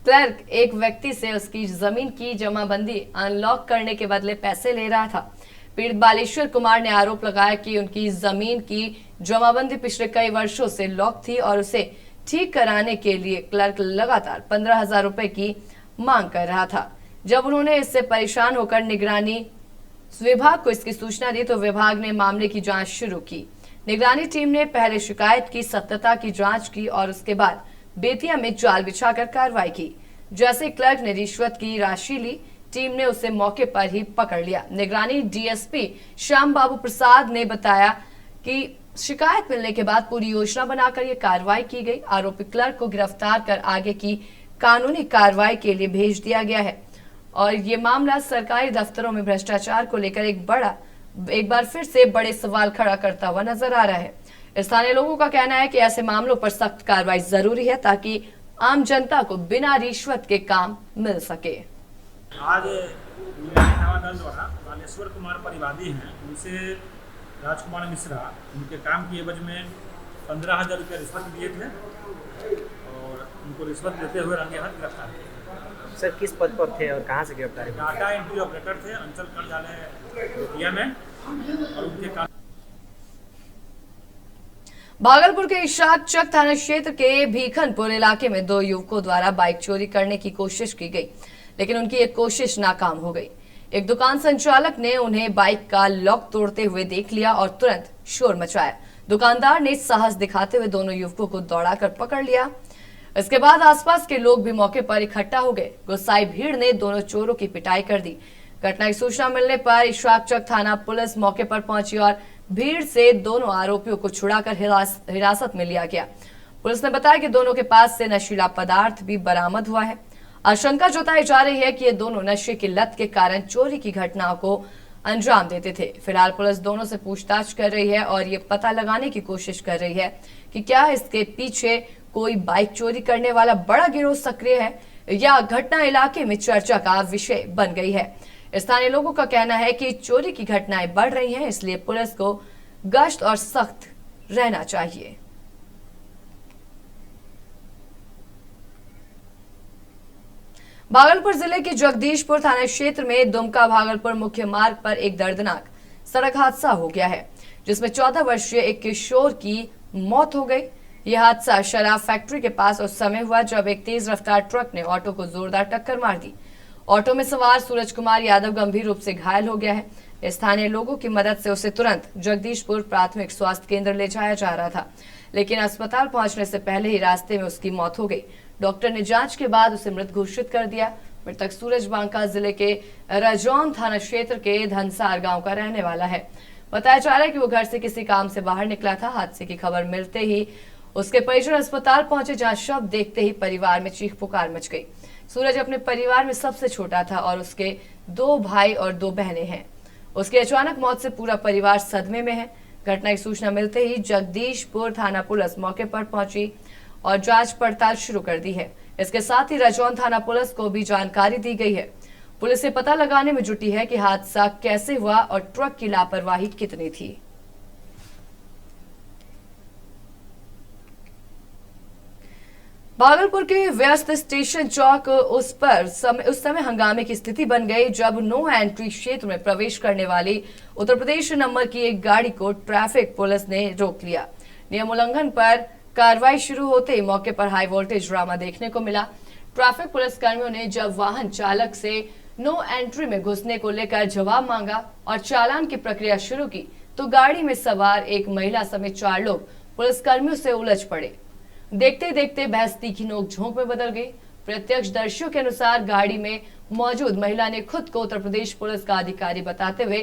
क्लर्क एक व्यक्ति से उसकी जमीन की जमाबंदी अनलॉक करने के बदले पैसे ले रहा था। पीड़ित बालेश्वर कुमार ने आरोप लगाया कि उनकी जमीन की जमाबंदी पिछले कई वर्षों से लॉक थी और उसे ठीक कराने के लिए क्लर्क लगातार 15,000 रुपए की मांग कर रहा था। जब उन्होंने इससे परेशान होकर निगरानी विभाग को इसकी सूचना दी तो विभाग ने मामले की जांच शुरू की। निगरानी टीम ने पहले शिकायत की सत्यता की जांच की और उसके बाद बेतिया में जाल बिछाकर कार्रवाई की। जैसे क्लर्क ने रिश्वत की राशि ली, टीम ने उसे मौके पर ही पकड़ लिया। निगरानी डीएसपी श्याम बाबू प्रसाद ने बताया कि शिकायत मिलने के बाद पूरी योजना बनाकर ये कार्रवाई की गई। आरोपी क्लर्क को गिरफ्तार कर आगे की कानूनी कार्रवाई के लिए भेज दिया गया है और ये मामला सरकारी दफ्तरों में भ्रष्टाचार को लेकर एक बार फिर से बड़े सवाल खड़ा करता हुआ नजर आ रहा है। स्थानीय लोगों का कहना है कि ऐसे मामलों पर सख्त कार्रवाई जरूरी है ताकि आम जनता को बिना रिश्वत के काम मिल सके। आज दल द्वारा बालेश्वर कुमार परिवादी हैं, उनसे राजकुमार मिश्रा उनके काम की एवज में 15,000 रुपये रिश्वत दिए थे और उनको रिश्वत देते हुए रंगे हाथ गिरफ्तार किया। सर किस पद पर थे और कहाँ से गिरफ्तार हुए? डाटा एंट्री ऑपरेटर थे अंचल कार्यालय बेतिया में और उनके भागलपुर के इशाक चक थाना क्षेत्र के भीखनपुर इलाके में 2 युवकों द्वारा बाइक चोरी करने की कोशिश की गई, लेकिन उनकी एक कोशिश नाकाम हो गई। एक दुकान संचालक ने उन्हें बाइक का लॉक तोड़ते हुए देख लिया और तुरंत शोर मचाया। दुकानदार ने साहस दिखाते हुए दोनों युवकों को दौड़ाकर पकड़ लिया। इसके बाद आसपास के लोग भी मौके पर इकट्ठा हो गए। गुस्साई भीड़ ने दोनों चोरों की पिटाई कर दी। घटना की सूचना मिलने पर इशाक चक थाना पुलिस मौके पर पहुंची और भीड़ से दोनों आरोपियों को छुड़ाकर हिरासत में लिया गया। पुलिस ने बताया कि दोनों के पास से नशीला पदार्थ भी बरामद हुआ है। आशंका जताई जा रही है कि ये दोनों नशे की लत के कारण चोरी की घटनाओं को अंजाम देते थे। फिलहाल पुलिस दोनों से पूछताछ कर रही है और ये पता लगाने की कोशिश कर रही है कि क्या इसके पीछे कोई बाइक चोरी करने वाला बड़ा गिरोह सक्रिय है या घटना इलाके में चर्चा का विषय बन गई है। स्थानीय लोगों का कहना है कि चोरी की घटनाएं बढ़ रही हैं, इसलिए पुलिस को गश्त और सख्त रहना चाहिए। भागलपुर जिले के जगदीशपुर थाना क्षेत्र में दुमका भागलपुर मुख्य मार्ग पर एक दर्दनाक सड़क हादसा हो गया है, जिसमें 14 वर्षीय एक किशोर की मौत हो गई। यह हादसा शराब फैक्ट्री के पास उस समय हुआ जब एक तेज रफ्तार ट्रक ने ऑटो को जोरदार टक्कर मार दी। ऑटो में सवार सूरज कुमार यादव गंभीर रूप से घायल हो गया है। स्थानीय लोगों की मदद से उसे तुरंत जगदीशपुर प्राथमिक स्वास्थ्य केंद्र ले जाया जा रहा था, लेकिन अस्पताल पहुंचने से पहले ही रास्ते में उसकी मौत हो गई। डॉक्टर ने जांच के बाद उसे मृत घोषित कर दिया। मृतक सूरज बांका जिले के रजौन थाना क्षेत्र के धनसार गांव का रहने वाला है। बताया जा रहा है कि वो घर से किसी काम से बाहर निकला था। हादसे की खबर मिलते ही उसके परिजन अस्पताल पहुंचे, जहां शव देखते ही परिवार में चीख पुकार मच गई। सूरज अपने परिवार में सबसे छोटा था और उसके 2 भाई और 2 बहनें हैं। उसकी अचानक मौत से पूरा परिवार सदमे में है। घटना की सूचना मिलते ही जगदीशपुर थाना पुलिस मौके पर पहुंची और जांच पड़ताल शुरू कर दी है। इसके साथ ही रजौन थाना पुलिस को भी जानकारी दी गई है। पुलिस ये पता लगाने में जुटी है कि हादसा कैसे हुआ और ट्रक की लापरवाही कितनी थी। भागलपुर के व्यस्त स्टेशन चौक उस समय हंगामे की स्थिति बन गई जब नो एंट्री क्षेत्र में प्रवेश करने वाली उत्तर प्रदेश नंबर की एक गाड़ी को ट्रैफिक पुलिस ने रोक लिया। नियम उल्लंघन पर कार्रवाई शुरू होते ही मौके पर हाई वोल्टेज ड्रामा देखने को मिला। ट्रैफिक पुलिस कर्मियों ने जब वाहन चालक से नो एंट्री में घुसने को लेकर जवाब मांगा और चालान की प्रक्रिया शुरू की तो गाड़ी में सवार एक महिला समेत 4 लोग पुलिस कर्मियों से उलझ पड़े। देखते देखते बहस तीखी नोक-झोंक में बदल गई। प्रत्यक्षदर्शियों के अनुसार गाड़ी में मौजूद महिला ने खुद को उत्तर प्रदेश पुलिस का अधिकारी बताते हुए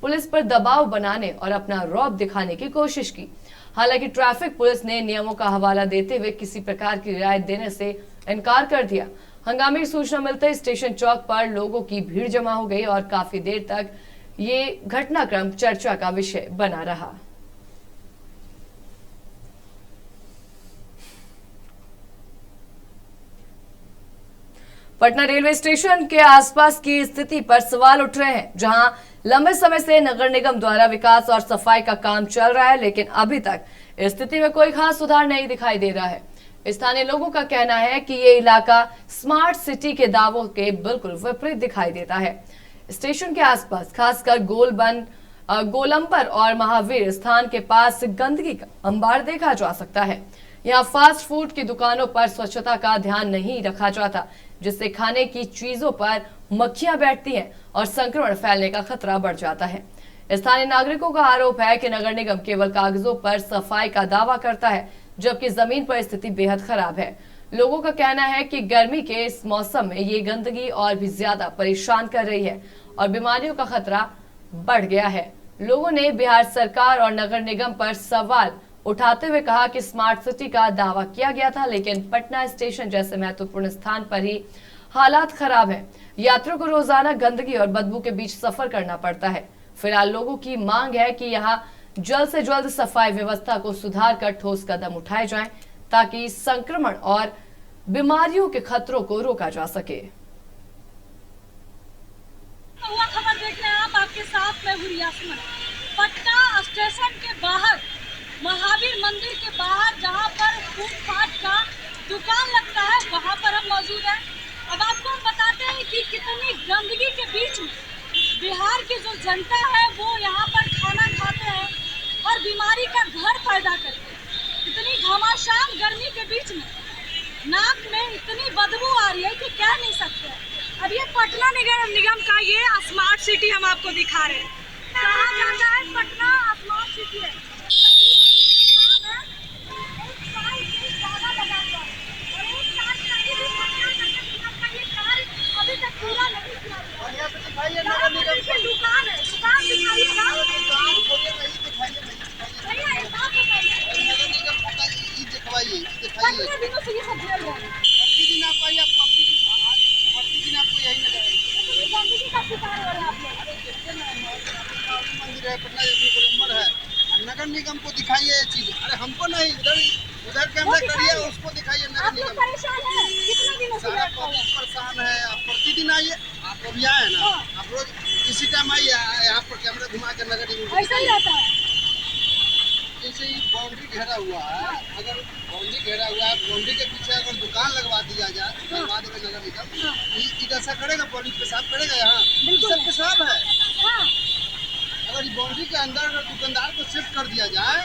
पुलिस पर दबाव बनाने और अपना रौब दिखाने की कोशिश की। हालांकि ट्रैफिक पुलिस ने नियमों का हवाला देते हुए किसी प्रकार की रियायत देने से इनकार कर दिया। हंगामे की सूचना मिलते ही स्टेशन चौक पर लोगों की भीड़ जमा हो गई और काफी देर तक ये घटनाक्रम चर्चा का विषय बना रहा। पटना रेलवे स्टेशन के आसपास की स्थिति पर सवाल उठ रहे हैं, जहां लंबे समय से नगर निगम द्वारा विकास और सफाई का काम चल रहा है, लेकिन अभी तक स्थिति में कोई खास सुधार नहीं दिखाई दे रहा है। स्थानीय लोगों का कहना है कि ये इलाका स्मार्ट सिटी के दावों के बिल्कुल विपरीत दिखाई देता है। स्टेशन के आसपास खासकर गोलंबर और महावीर स्थान के पास गंदगी का अंबार देखा जा सकता है। यहाँ फास्ट फूड की दुकानों पर स्वच्छता का ध्यान नहीं रखा जाता, जिससे खाने की चीजों पर मक्खियां बैठती हैं और संक्रमण फैलने का खतरा बढ़ जाता है। स्थानीय नागरिकों का आरोप है कि नगर निगम केवल कागजों पर सफाई का दावा करता है, जबकि जमीन पर स्थिति बेहद खराब है। लोगों का कहना है कि गर्मी के इस मौसम में ये गंदगी और भी ज्यादा परेशान कर रही है और बीमारियों का खतरा बढ़ गया है। लोगों ने बिहार सरकार और नगर निगम पर सवाल उठाते हुए कहा कि स्मार्ट सिटी का दावा किया गया था, लेकिन पटना स्टेशन जैसे महत्वपूर्ण स्थान पर ही हालात खराब है। यात्रियों को रोजाना गंदगी और बदबू के बीच सफर करना पड़ता है। फिलहाल लोगों की मांग है कि यहाँ जल्द से जल्द सफाई व्यवस्था को सुधार कर ठोस कदम उठाए जाएं, ताकि संक्रमण और बीमारियों के खतरों को रोका जा सके। हुआ खबर देख रहे हैं आप, आपके साथ मैं हूं यास्मीन। पटना स्टेशन के बाहर, महावीर मंदिर के बाहर, जहां पर फूटपाथ का दुकान लगता है, वहां पर हम मौजूद हैं। अब आपको हम बताते हैं कि कितनी गंदगी के बीच में बिहार की जो जनता है वो यहाँ पर खाना खाते हैं और बीमारी का घर पैदा करते हैं। इतनी घमासान गर्मी के बीच में नाक में इतनी बदबू आ रही है कि कह नहीं सकते। अब ये पटना नगर निगम का ये स्मार्ट सिटी हम आपको दिखा रहे हैं। कहा जाता है पटना स्मार्ट सिटी है। अभी तक पूरा नहीं किया। दुकान है, दुकान दिखाइएगा। कितने दिनों से ये सब झेल रहे हैं? प्रतिदिन आप आइए, प्रतिदिन आपको यही नजर आएगी। गंदगी का शिकार हो रहे हैं आप लोग। मंदिर है, पटना गोलंबर है, नगर निगम को दिखाइए ये चीज। अरे हमको नहीं, उधर कैमरा करिए, उसको दिखाइए। नगर निगम परेशान है, कितने दिनों से परेशान है। आप प्रतिदिन आइए, आप अभी आए ना, आप रोज इसी टाइम आइए, यहाँ पर कैमरा घुमा के नगर निगम ऐसा ही रहता है। जैसे ही बाउंड्री घेरा हुआ है, अगर बाउंड्री घेरा हुआ है, बाउंड्री के पीछे अगर दुकान लगवा दिया जाए, लगवा देगा नगर निगम, इधर ऐसा करेगा, पब्लिक पेशाब करेगा। यहाँ सब पेशाब है। अगर ये बाउंड्री के अंदर अगर दुकानदार को शिफ्ट कर दिया जाए,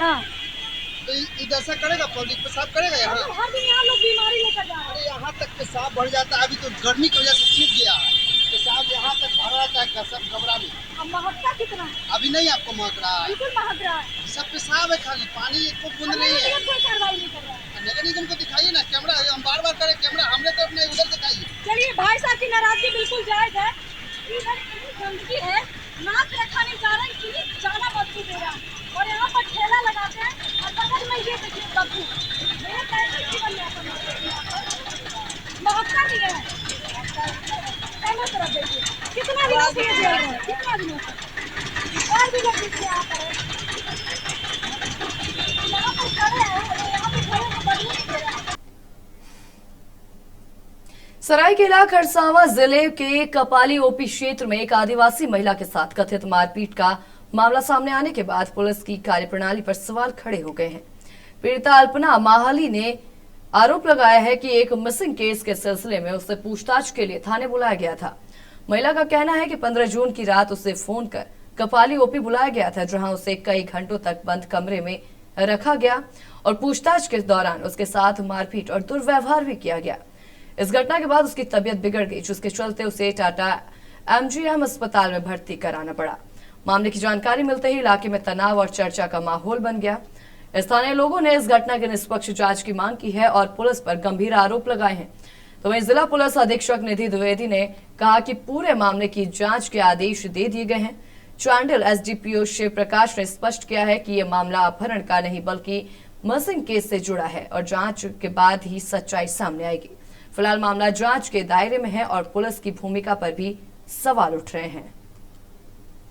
तो इधर से करेगा, पब्लिक पेशाब करेगा। यहाँ हर दिन यहाँ लोग बीमारी लेकर जा रहे हैं। यहाँ तक पेशाब बढ़ जाता है। अभी तो गर्मी की वजह से सूख गया है, पेशाब यहाँ तक भर रहता है कसम गबरा में। अब महकता कितना है? अभी नहीं आपको महक रहा है, बिल्कुल महक रहा है। सब पेशाब है, खाली पानी एक बूंद नहीं है। कोई कार्रवाई नहीं कर रहा है। नगर निगम को दिखाइए ना कैमरा, हम बार बार करें कैमरा, हमने तो अपने उधर दिखाइए। चलिए, भाई साहब की नाराजगी बिल्कुल जायज है। इधर इतनी गंदगी है, नाक रखा नहीं जा रहा है, इतनी ज्यादा बदबू दे रहा है। और यहाँ पर ठेला लगाते हैं और बगल में ये देखिए बदबू। ये कैसे जीवन यापन महकता नहीं है। कैमरा तरफ देखिए, कितना दिनों से ये झेल रहे हैं, कितना दिनों से। और भी लोग देखिए यहाँ पर खड़े हैं, यहाँ पे खड़े हैं, बदबू नहीं दे रहा है। सरायकेला खरसावां जिले के कपाली ओपी क्षेत्र में एक आदिवासी महिला के साथ कथित मारपीट का मामला सामने आने के बाद पुलिस की कार्यप्रणाली पर सवाल खड़े हो गए हैं। पीड़िता अल्पना माहाली ने आरोप लगाया है कि एक मिसिंग केस के सिलसिले में उसे पूछताछ के लिए थाने बुलाया गया था। महिला का कहना है कि 15 जून की रात उसे फोन कर कपाली ओपी बुलाया गया था, जहां उसे कई घंटों तक बंद कमरे में रखा गया और पूछताछ के दौरान उसके साथ मारपीट और दुर्व्यवहार भी किया गया। इस घटना के बाद उसकी तबीयत बिगड़ गई, जिसके चलते उसे टाटा एमजीएम अस्पताल में भर्ती कराना पड़ा। मामले की जानकारी मिलते ही इलाके में तनाव और चर्चा का माहौल बन गया। स्थानीय लोगों ने इस घटना की निष्पक्ष जांच की मांग की है और पुलिस पर गंभीर आरोप लगाए हैं। तो वहीं जिला पुलिस अधीक्षक निधि द्विवेदी ने कहा कि पूरे मामले की जांच के आदेश दे दिए गए हैं। चांडिल एसडीपीओ शिव प्रकाश ने स्पष्ट किया है कि यह मामला अपहरण का नहीं बल्कि मिसिंग केस से जुड़ा है और जांच के बाद ही सच्चाई सामने आएगी। फिलहाल मामला जांच के दायरे में है और पुलिस की भूमिका पर भी सवाल उठ रहे हैं।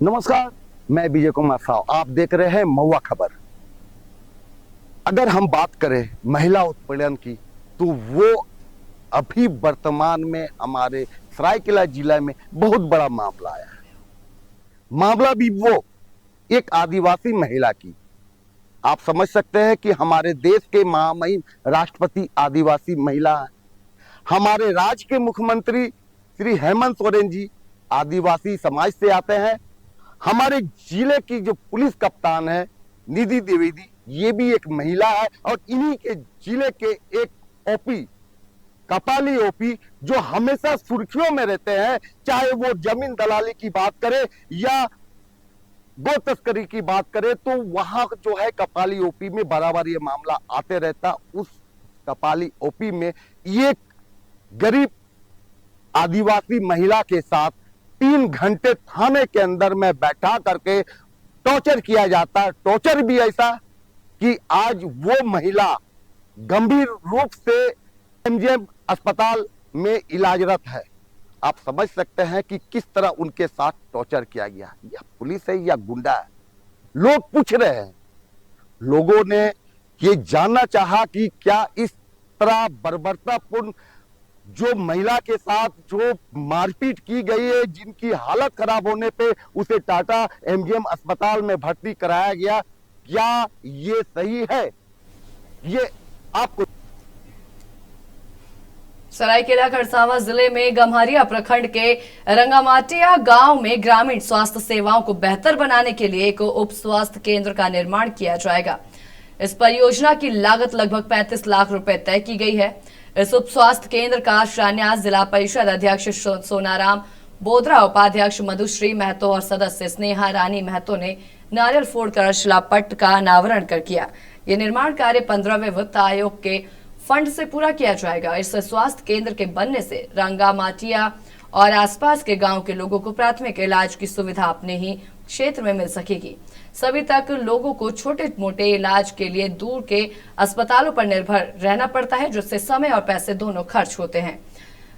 नमस्कार, मैं विजय कुमार साव, आप देख रहे हैं महुआ खबर। अगर हम बात करें महिला उत्पीड़न की, तो वो अभी वर्तमान में हमारे सरायकेला जिला में बहुत बड़ा मामला आया है। मामला भी वो एक आदिवासी महिला की। आप समझ सकते हैं कि हमारे देश के महामहिम राष्ट्रपति आदिवासी महिला है। हमारे राज्य के मुख्यमंत्री श्री हेमंत सोरेन जी आदिवासी समाज से आते हैं। हमारे जिले की जो पुलिस कप्तान है निधि द्विवेदी, ये भी एक महिला है। और इन्हीं के जिले के एक ओपी कपाली ओपी जो हमेशा सुर्खियों में रहते हैं, चाहे वो जमीन दलाली की बात करे या गो तस्करी की बात करे, तो वहां जो है कपाली ओपी में बराबर ये मामला आते रहता। उस कपाली ओपी में एक गरीब आदिवासी महिला के साथ 3 घंटे थाने के अंदर में बैठा करके टॉर्चर किया जाता है। टॉर्चर भी ऐसा कि आज वो महिला गंभीर रूप से एमजीएम अस्पताल में इलाजरत है। आप समझ सकते हैं कि किस तरह उनके साथ टॉर्चर किया गया। या पुलिस है या गुंडा है, लोग पूछ रहे हैं। लोगों ने ये जानना चाहा कि क्या इस तरह बर्बरतापूर्ण जो महिला के साथ जो मारपीट की गई है, जिनकी हालत खराब होने पे उसे टाटा एमजीएम अस्पताल में भर्ती कराया गया, क्या ये सही है? ये आपको सरायकेला खरसावां जिले में गम्हरिया प्रखंड के रंगामाटिया गांव में ग्रामीण स्वास्थ्य सेवाओं को बेहतर बनाने के लिए एक उप स्वास्थ्य केंद्र का निर्माण किया जाएगा। इस परियोजना की लागत लगभग 35 लाख रुपए तय की गई है। इस उप स्वास्थ्य केंद्र का शिलान्यास जिला परिषद अध्यक्ष सोनाराम बोधरा, उपाध्यक्ष मधुश्री महतो और सदस्य स्नेहा रानी महतो ने नारियल फोड़कर शिलापट्ट का अनावरण कर किया। ये निर्माण कार्य 15वें वित्त आयोग के फंड से पूरा किया जाएगा। इस स्वास्थ्य केंद्र के बनने से रंगामाटिया और आसपास के गांव के लोगों को प्राथमिक इलाज की सुविधा अपने ही क्षेत्र में मिल सकेगी। सभी तक लोगों को छोटे मोटे इलाज के लिए दूर के अस्पतालों पर निर्भर रहना पड़ता है, जिससे समय और पैसे दोनों खर्च होते हैं।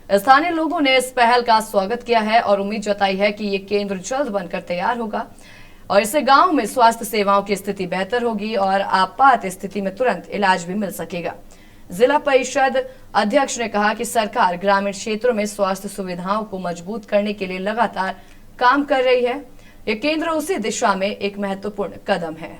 स्थानीय लोगों ने इस पहल का स्वागत किया है और उम्मीद जताई है कि ये केंद्र जल्द बनकर तैयार होगा और इससे गांव में स्वास्थ्य सेवाओं की स्थिति बेहतर होगी और आपात स्थिति में तुरंत इलाज भी मिल सकेगा। जिला परिषद अध्यक्ष ने कहा कि सरकार ग्रामीण क्षेत्रों में स्वास्थ्य सुविधाओं को मजबूत करने के लिए लगातार काम कर रही है। ये केंद्र उसी दिशा में एक महत्वपूर्ण कदम है।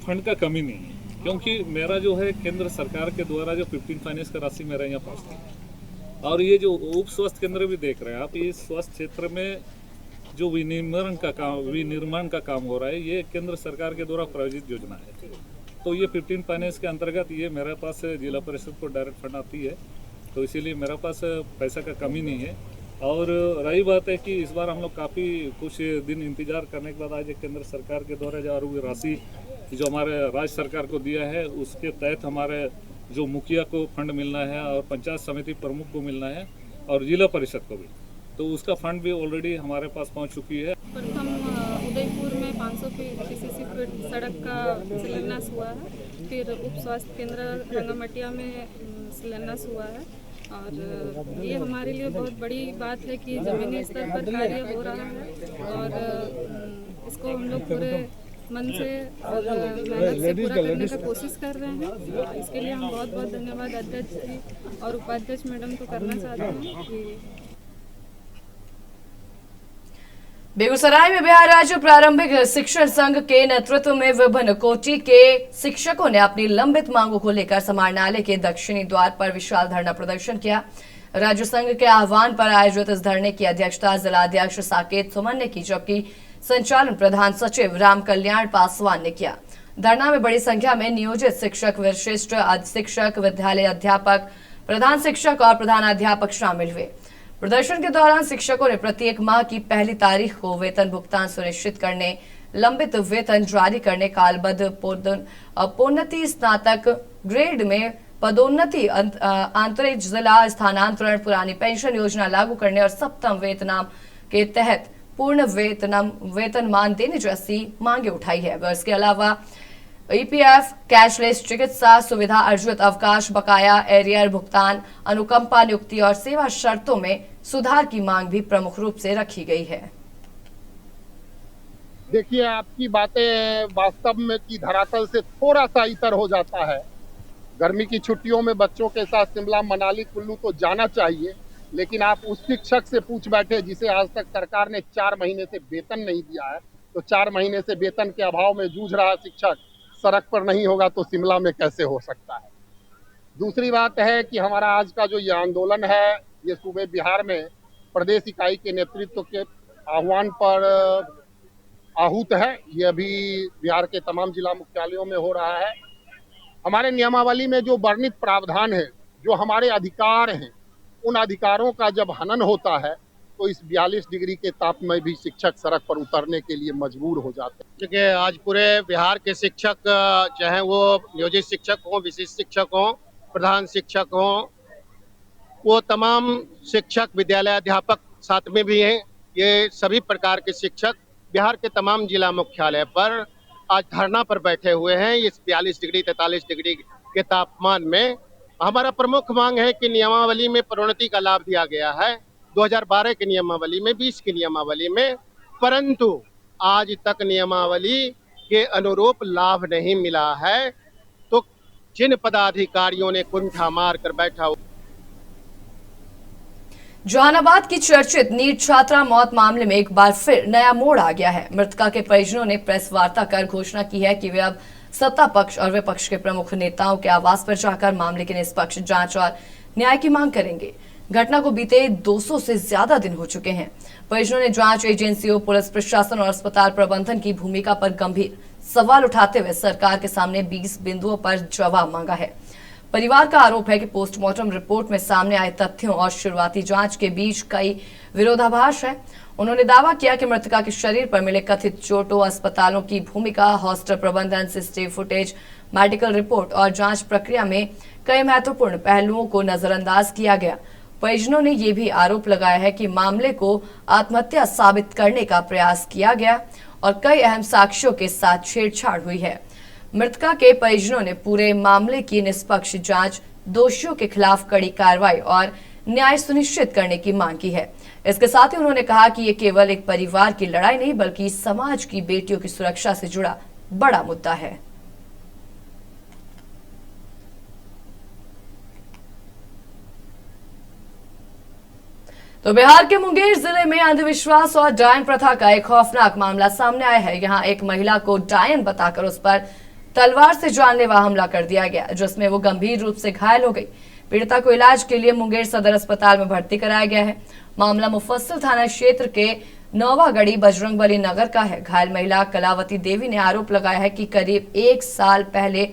फंड का कमी नहीं है, क्योंकि मेरा जो है केंद्र सरकार के द्वारा जो 15 फाइनेंस का राशि मेरा यहाँ पहुँचती है। और ये जो उप स्वास्थ्य केंद्र भी देख रहे हैं आप, ये स्वास्थ्य क्षेत्र में जो विनिर्माण का काम हो रहा है, ये केंद्र सरकार के द्वारा प्रायोजित योजना है। तो ये 15 फाइनेंस के अंतर्गत ये मेरे पास जिला परिषद को डायरेक्ट फंड आती है, तो इसीलिए मेरे पास पैसा का कमी नहीं है। और रही बात है कि इस बार हम लोग काफ़ी कुछ दिन इंतजार करने के बाद आज केंद्र सरकार के द्वारा जो हुई राशि जो हमारे राज्य सरकार को दिया है, उसके तहत हमारे जो मुखिया को फंड मिलना है और पंचायत समिति प्रमुख को मिलना है और जिला परिषद को भी, तो उसका फंड भी ऑलरेडी हमारे पास पहुंच चुकी है। प्रथम उदयपुर में 500 PCC फीट सड़क का शिलान्यास हुआ है, फिर उप स्वास्थ्य केंद्र रंगामाटिया में शिलान्यास हुआ है और ये हमारे लिए बहुत बड़ी बात है कि जमीनी स्तर पर कार्य हो रहा है और इसको हम लोग पूरे मन से और मेहनत से पूरा करने का कोशिश कर रहे हैं। इसके लिए हम बहुत बहुत धन्यवाद अध्यक्ष जी और उपाध्यक्ष मैडम को करना चाहते हैं कि बेगूसराय में बिहार राज्य प्रारंभिक शिक्षण संघ के नेतृत्व में विभिन्न कोटि के शिक्षकों ने अपनी लंबित मांगों को लेकर समाहरणालय के दक्षिणी द्वार पर विशाल धरना प्रदर्शन किया। राज्य संघ के आह्वान पर आयोजित इस धरने की अध्यक्षता जिलाध्यक्ष साकेत सुमन ने की, जबकि संचालन प्रधान सचिव राम कल्याण पासवान ने किया। धरना में बड़ी संख्या में नियोजित शिक्षक, विशिष्ट शिक्षक, विद्यालय अध्यापक, प्रधान शिक्षक और प्रधानाध्यापक शामिल हुए। प्रदर्शन के दौरान शिक्षकों ने प्रत्येक माह की पहली तारीख को वेतन भुगतान सुनिश्चित करने, लंबित वेतन जारी करने, कालबद्ध पदोन्नति, स्नातक ग्रेड में पदोन्नति, आंतरिक जिला स्थानांतरण, पुरानी पेंशन योजना लागू करने और सप्तम वेतनमान के तहत पूर्ण वेतनमान देने जैसी मांगे उठाई है। इसके अलावा ईपीएफ, कैशलेस चिकित्सा सुविधा, अर्जित अवकाश, बकाया एरियर भुगतान, अनुकंपा नियुक्ति और सेवा शर्तों में सुधार की मांग भी प्रमुख रूप से रखी गई है। देखिए, आपकी बातें वास्तव में की धरातल से थोड़ा सा इतर हो जाता है। गर्मी की छुट्टियों में बच्चों के साथ शिमला, मनाली, कुल्लू तो जाना चाहिए, लेकिन आप उस शिक्षक से पूछ बैठे जिसे आज तक सरकार ने 4 महीने से वेतन नहीं दिया है, तो 4 महीने से वेतन के अभाव में जूझ रहा शिक्षक सड़क पर नहीं होगा तो शिमला में कैसे हो सकता है। दूसरी बात है कि हमारा आज का जो ये आंदोलन है, ये सूबे बिहार में प्रदेश इकाई के नेतृत्व के आह्वान पर आहूत है। ये अभी बिहार के तमाम जिला मुख्यालयों में हो रहा है। हमारे नियमावली में जो वर्णित प्रावधान है, जो हमारे अधिकार हैं, उन अधिकारों का जब हनन होता है तो इस 42 डिग्री के ताप में भी शिक्षक सड़क पर उतरने के लिए मजबूर हो जाते हैं। क्योंकि आज पूरे बिहार के शिक्षक, चाहे वो नियोजित शिक्षक हों, विशिष्ट शिक्षक हों, प्रधान शिक्षक हों, वो तमाम शिक्षक, विद्यालय अध्यापक साथ में भी हैं, ये सभी प्रकार के शिक्षक बिहार के तमाम जिला मुख्यालय पर आज धरना पर बैठे हुए हैं। इस 42 डिग्री 43 डिग्री के तापमान में हमारा प्रमुख मांग है कि नियमावली में प्रोन्नति का लाभ दिया गया है 2012 की नियमावली में, 20 की नियमावली में, परंतु आज तक नियमावली के अनुरूप लाभ नहीं मिला है। तो जिन पदाधिकारियों ने कुंठा मार कर बैठा जहानाबाद की चर्चित नीट छात्रा मौत मामले में एक बार फिर नया मोड़ आ गया है। मृतका के परिजनों ने प्रेस वार्ता कर घोषणा की है कि वे अब सत्ता पक्ष और विपक्ष के प्रमुख नेताओं के आवास पर जाकर मामले की निष्पक्ष जांच और न्याय की मांग करेंगे। घटना को बीते 200 से ज्यादा दिन हो चुके हैं। परिजनों ने जांच एजेंसियों, पुलिस प्रशासन और अस्पताल प्रबंधन की भूमिका पर गंभीर सवाल उठाते हुए सरकार के सामने 20 बिंदुओं पर जवाब मांगा है। परिवार का आरोप है कि पोस्टमार्टम रिपोर्ट में सामने आए तथ्यों और शुरुआती जांच के बीच कई विरोधाभास है। उन्होंने दावा किया कि मृतका के शरीर पर मिले कथित चोटों, अस्पतालों की भूमिका, हॉस्टल प्रबंधन, सीसीटीवी फुटेज, मेडिकल रिपोर्ट और जांच प्रक्रिया में कई महत्वपूर्ण पहलुओं को नजरअंदाज किया गया। परिजनों ने यह भी आरोप लगाया है कि मामले को आत्महत्या साबित करने का प्रयास किया गया और कई अहम साक्ष्यों के साथ छेड़छाड़ हुई है। मृतका के परिजनों ने पूरे मामले की निष्पक्ष जांच, दोषियों के खिलाफ कड़ी कार्रवाई और न्याय सुनिश्चित करने की मांग की है। इसके साथ ही उन्होंने कहा कि ये केवल एक परिवार की लड़ाई नहीं बल्कि समाज की बेटियों की सुरक्षा से जुड़ा बड़ा मुद्दा है। तो बिहार के मुंगेर जिले में अंधविश्वास और डायन प्रथा का एक खौफनाक मामला सामने आया है। यहाँ एक महिला को डायन बताकर उस पर तलवार से जानलेवा हमला कर दिया गया, जिसमें वो गंभीर रूप से घायल हो गई। पीड़िता को इलाज के लिए मुंगेर सदर अस्पताल में भर्ती कराया गया है। मामला मुफस्सिल थाना क्षेत्र के नौवागढ़ी बजरंगबली नगर का है। घायल महिला कलावती देवी ने आरोप लगाया है कि करीब 1 साल पहले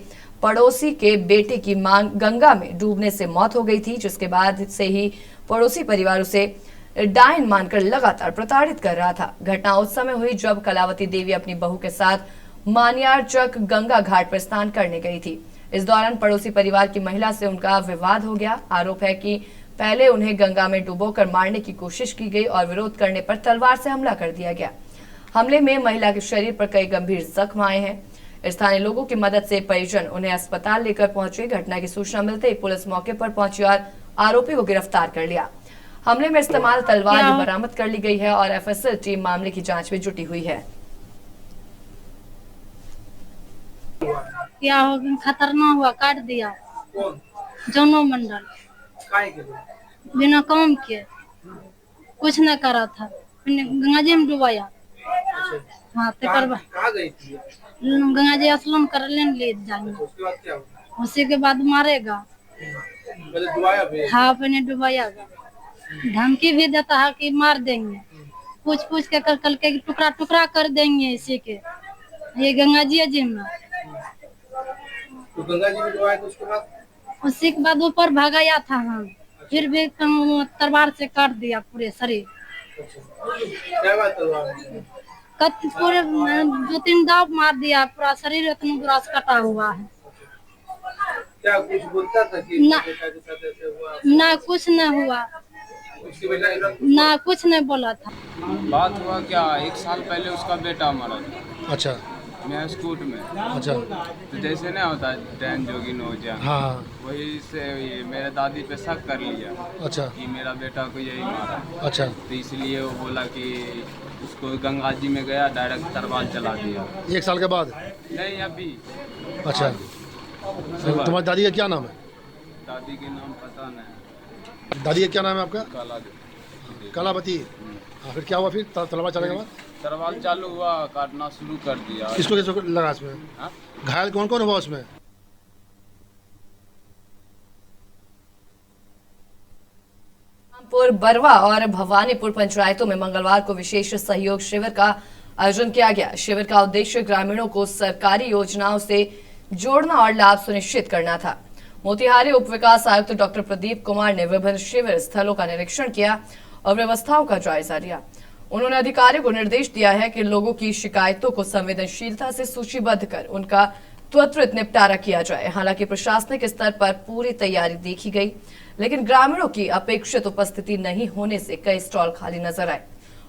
पड़ोसी के बेटे की गंगा में डूबने से मौत हो गई थी, जिसके बाद से ही पड़ोसी परिवार उसे डायन मानकर लगातार प्रताड़ित कर रहा था। घटना उस समय हुई जब कलावती देवी अपनी बहू के साथ मानियारचक गंगा घाट पर स्नान करने गई थी। इस दौरान पड़ोसी परिवार की महिला से उनका विवाद हो गया। आरोप है कि पहले उन्हें गंगा में डुबोकर मारने की कोशिश की गई और विरोध करने पर तलवार से हमला कर दिया गया। हमले में महिला के शरीर पर कई गंभीर जख्म आए हैं। स्थानीय लोगों की मदद से परिजन उन्हें अस्पताल लेकर पहुंचे। घटना की सूचना मिलते ही पुलिस मौके पर पहुंची और आरोपी को गिरफ्तार कर लिया। हमले में इस्तेमाल तलवार भी बरामद कर ली गई है और एफएसएल टीम मामले की जांच में जुटी हुई है। क्या हो खतरनाक हुआ, काट दिया जौनो मंडल बिना काम के, कुछ न करा था, गंगा जी में डुबाया। हाँ गंगा जी स्नान कर ले जाएंगे, उसी के बाद मारेगा। हाँ पहले डुबाया, धमकी भी देता है कि मार देंगे, पूछ के कल के टुकड़ा टुकड़ा कर देंगे इसी के। ये गंगा जी में तो गंगा जी में डुबाया, तो उसके बाद उसी के बाद ऊपर भागाया था हम, फिर भी तलवार से काट दिया पूरे शरीर। क्या बात तलवार पूरे 2-3 दाव मार दिया, पूरा शरीर इतना बुरा कटा हुआ है। क्या कुछ बोलता था कि ना, ना कुछ न हुआ, ना कुछ नहीं बोला था। बात हुआ क्या, 1 साल पहले उसका बेटा मरा था। अच्छा। मैं स्कूट में। अच्छा। तो जैसे ना होता डैन जोगिन हो जाए, हाँ। वही से ये मेरे दादी पे शक कर लिया। अच्छा। कि मेरा बेटा को यही मारा। अच्छा। तो इसलिए वो बोला कि उसको गंगा जी में गया, डायरेक्ट तलवार चला दिया। 1 साल के बाद? नहीं अभी। अच्छा। तुम्हारी दादी का क्या नाम है? दादी के नाम पता नहीं। दादी का क्या नाम है आपका? कालावती। कलावती। हाँ, फिर क्या हुआ? फिर तलवार चलाने के बाद तलवार चालू हुआ, काटना शुरू कर दिया। किसको किसको लगा इसमें? हाँ? घायल कौन कौन हुआ उसमें? रामपुर, बरवा और भवानीपुर पंचायतों में मंगलवार को विशेष सहयोग शिविर का आयोजन किया गया। शिविर का उद्देश्य ग्रामीणों को सरकारी योजनाओं से जोड़ना और लाभ सुनिश्चित करना था। मोतिहारी उप विकास आयुक्त डॉक्टर प्रदीप कुमार ने विभिन्न शिविर स्थलों का निरीक्षण किया और व्यवस्थाओं का जायजा लिया। उन्होंने अधिकारियों को निर्देश दिया है कि लोगों की शिकायतों को संवेदनशीलता से सूचीबद्ध कर उनका त्वरित निपटारा किया जाए। हालांकि प्रशासनिक स्तर पर पूरी तैयारी देखी गई, लेकिन ग्रामीणों की अपेक्षित उपस्थिति नहीं होने से कई स्टॉल खाली नजर आए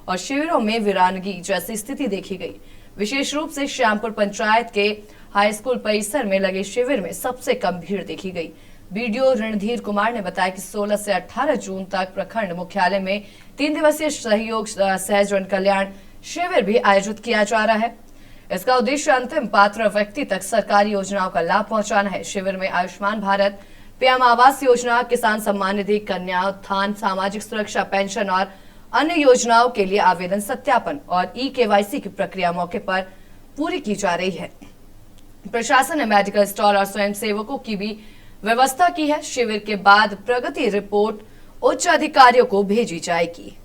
और शिविरों में वीरानगी जैसी स्थिति देखी गई। विशेष रूप से श्यामपुर पंचायत के हाई स्कूल परिसर में लगे शिविर में सबसे कम भीड़ देखी गई। बीडीओ रणधीर कुमार ने बताया कि 16 से 18 जून तक प्रखंड मुख्यालय में 3 दिवसीय सहयोग सहजन कल्याण शिविर भी आयोजित किया जा रहा है। इसका उद्देश्य अंतिम पात्र व्यक्ति तक सरकारी योजनाओं का लाभ पहुंचाना है। शिविर में आयुष्मान भारत, पीएम आवास योजना, किसान सम्मान निधि, कन्या उत्थान, सामाजिक सुरक्षा पेंशन और अन्य योजनाओं के लिए आवेदन सत्यापन और ई-केवाईसी की प्रक्रिया मौके पर पूरी की जा रही है। प्रशासन ने मेडिकल स्टॉल और स्वयंसेवकों की भी व्यवस्था की है। शिविर के बाद प्रगति रिपोर्ट उच्च अधिकारियों को भेजी जाएगी।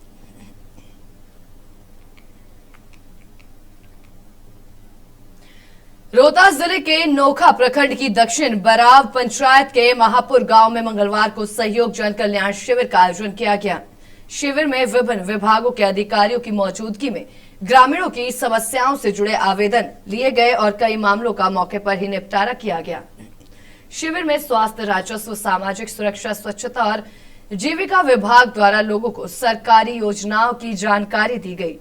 रोहतास जिले के नोखा प्रखंड की दक्षिण बराव पंचायत के महापुर गांव में मंगलवार को सहयोग जन कल्याण शिविर का आयोजन किया गया। शिविर में विभिन्न विभागों के अधिकारियों की मौजूदगी में ग्रामीणों की समस्याओं से जुड़े आवेदन लिए गए और कई मामलों का मौके पर ही निपटारा किया गया। शिविर में स्वास्थ्य, राजस्व, सामाजिक सुरक्षा, स्वच्छता और जीविका विभाग द्वारा लोगों को सरकारी योजनाओं की जानकारी दी गई।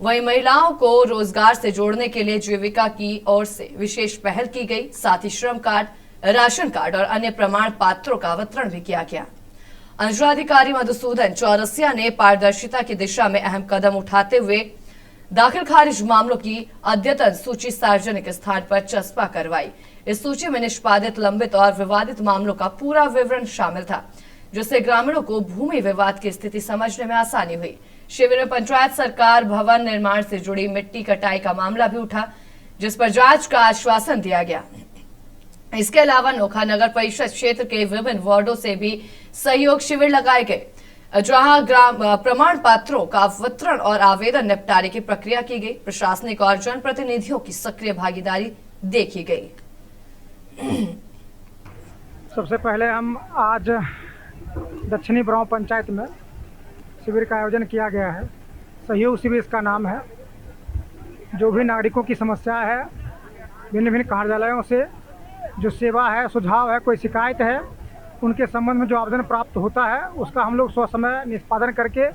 वहीं महिलाओं को रोजगार से जोड़ने के लिए जीविका की ओर से विशेष पहल की गई। साथ ही श्रम कार्ड, राशन कार्ड और अन्य प्रमाण पत्रों का वितरण भी किया गया। अंचलाधिकारी मधुसूदन चौरसिया ने पारदर्शिता की दिशा में अहम कदम उठाते हुए दाखिल खारिज मामलों की अद्यतन सूची सार्वजनिक स्थान पर चस्पा करवाई। इस सूची में निष्पादित, लंबित और विवादित मामलों का पूरा विवरण शामिल था, जिससे ग्रामीणों को भूमि विवाद की स्थिति समझने में आसानी हुई। शिविर में पंचायत सरकार भवन निर्माण से जुड़ी मिट्टी कटाई का मामला भी उठा, जिस पर जांच का आश्वासन दिया गया। इसके अलावा नोखा नगर परिषद क्षेत्र के विभिन्न वार्डों से भी सहयोग शिविर लगाए गए, जहां प्रमाण पत्रों का वितरण और आवेदन निपटारे की प्रक्रिया की गई। प्रशासनिक और जनप्रतिनिधियों की सक्रिय भागीदारी देखी गई। सबसे पहले हम आज दक्षिणी बराव पंचायत में शिविर का आयोजन किया गया है। सहयोग शिविर इसका नाम है। जो भी नागरिकों की समस्या है, भिन्न भिन्न कार्यालयों से जो सेवा है, सुझाव है, कोई शिकायत है, उनके संबंध में जो आवेदन प्राप्त होता है, उसका हम लोग स्वसमय निष्पादन करके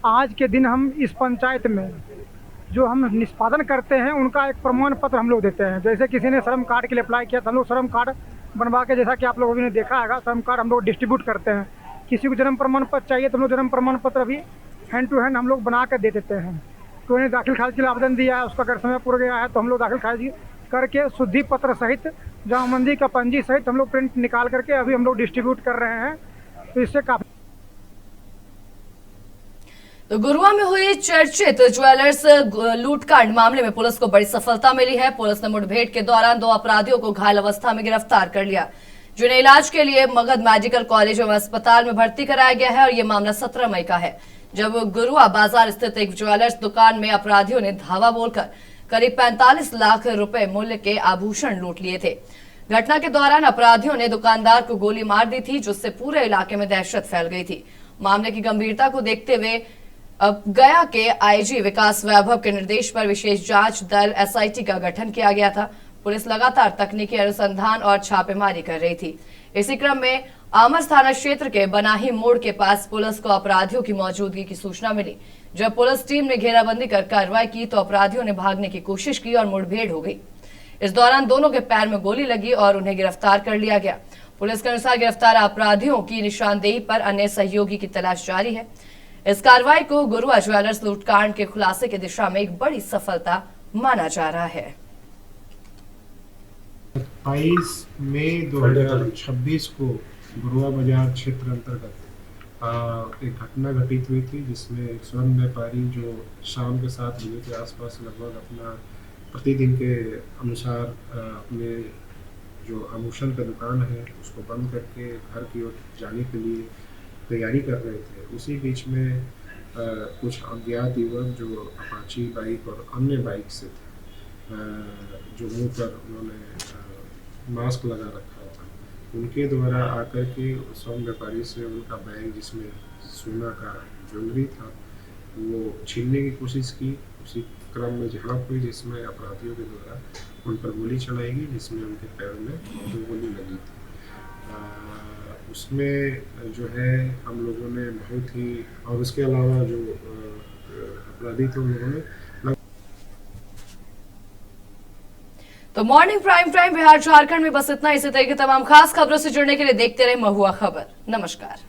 आज के दिन हम इस पंचायत में जो हम निष्पादन करते हैं उनका एक प्रमाण पत्र हम लोग देते हैं। जैसे किसी ने श्रम कार्ड के लिए अप्लाई किया तो हम लोग श्रम कार्ड बनवा के, जैसा कि आप लोगों ने देखा होगा, श्रम कार्ड हम लोग डिस्ट्रीब्यूट करते हैं। किसी को जन्म प्रमाण पत्र चाहिए तो हम लोग जन्म प्रमाण पत्र भी हैंड टू हैंड हम लोग बना कर दे देते हैं। तो उन्हें दाखिल खारिज के लिए आवेदन दिया है, उसका अगर समय पूरा गया है तो हम लोग दाखिल खारिज करके शुद्धि पत्र सहित, जमाबंदी का पंजी सहित हम लोग प्रिंट निकाल करके अभी हम लोग डिस्ट्रीब्यूट कर रहे हैं। तो इससे काफी तो गुरुआ में हुई चर्चित ज्वेलर्स लूटकांड मामले में पुलिस को बड़ी सफलता मिली है। पुलिस ने मुठभेड़ के दौरान 2 अपराधियों को घायल अवस्था में गिरफ्तार कर लिया, जिन्हें इलाज के लिए मगध मेडिकल कॉलेज एवं अस्पताल में भर्ती कराया गया है। और ये मामला 17 मई का है, जब गुरुआ बाजार स्थित एक ज्वेलर्स दुकान में अपराधियों ने धावा बोलकर करीब 45 लाख रुपए मूल्य के आभूषण लूट लिए थे। घटना के दौरान अपराधियों ने दुकानदार को गोली मार दी थी, जिससे पूरे इलाके में दहशत फैल गई थी। मामले की गंभीरता को देखते हुए अब गया के आईजी विकास वैभव के निर्देश पर विशेष जांच दल एसआईटी का गठन किया गया था। पुलिस लगातार तकनीकी अनुसंधान और छापेमारी कर रही थी। इसी क्रम में आमर थाना क्षेत्र के बनाही मोड़ के पास पुलिस को अपराधियों की मौजूदगी की सूचना मिली। जब पुलिस टीम ने घेराबंदी कर कार्रवाई की तो अपराधियों ने भागने की कोशिश की और मुठभेड़ हो गई। इस दौरान दोनों के पैर में गोली लगी और उन्हें गिरफ्तार कर लिया गया। पुलिस के अनुसार गिरफ्तार अपराधियों की निशानदेही पर अन्य सहयोगी की तलाश जारी है। इस कार्रवाई को गुरुआ ज्वेलर्स लूटकांड के खुलासे की दिशा में एक बड़ी सफलता माना जा रहा है। 22 मई 2026 को बरुआ बाजार क्षेत्र अंतर्गत एक घटना घटित हुई थी, जिसमें एक स्वर्ण व्यापारी जो शाम के 7 बजे के आसपास लगभग अपना प्रतिदिन के अनुसार अपने जो आभूषण का दुकान है उसको बंद करके घर की ओर जाने के लिए तैयारी कर रहे थे। उसी बीच में कुछ अज्ञात युवक जो अपाची बाइक और अन्य बाइक से थे, जो मुंह पर उन्होंने मास्क लगा रखा था, उनके द्वारा आकर के स्वर्ण व्यापारी से उनका बैग जिसमें सोना का ज्वेलरी था वो छीनने की कोशिश की। उसी क्रम में झड़प हुई, जिसमें अपराधियों के द्वारा उन पर गोली चलाई गई, जिसमें उनके पैर में 2 गोली लगी थी। उसमें जो है हम लोगों ने बहुत ही, और उसके अलावा जो अपराधी थे उन लोगों ने। तो मॉर्निंग प्राइम बिहार झारखंड में बस इतना। इसी तरह की तमाम खास खबरों से जुड़ने के लिए देखते रहे महुआ खबर। नमस्कार।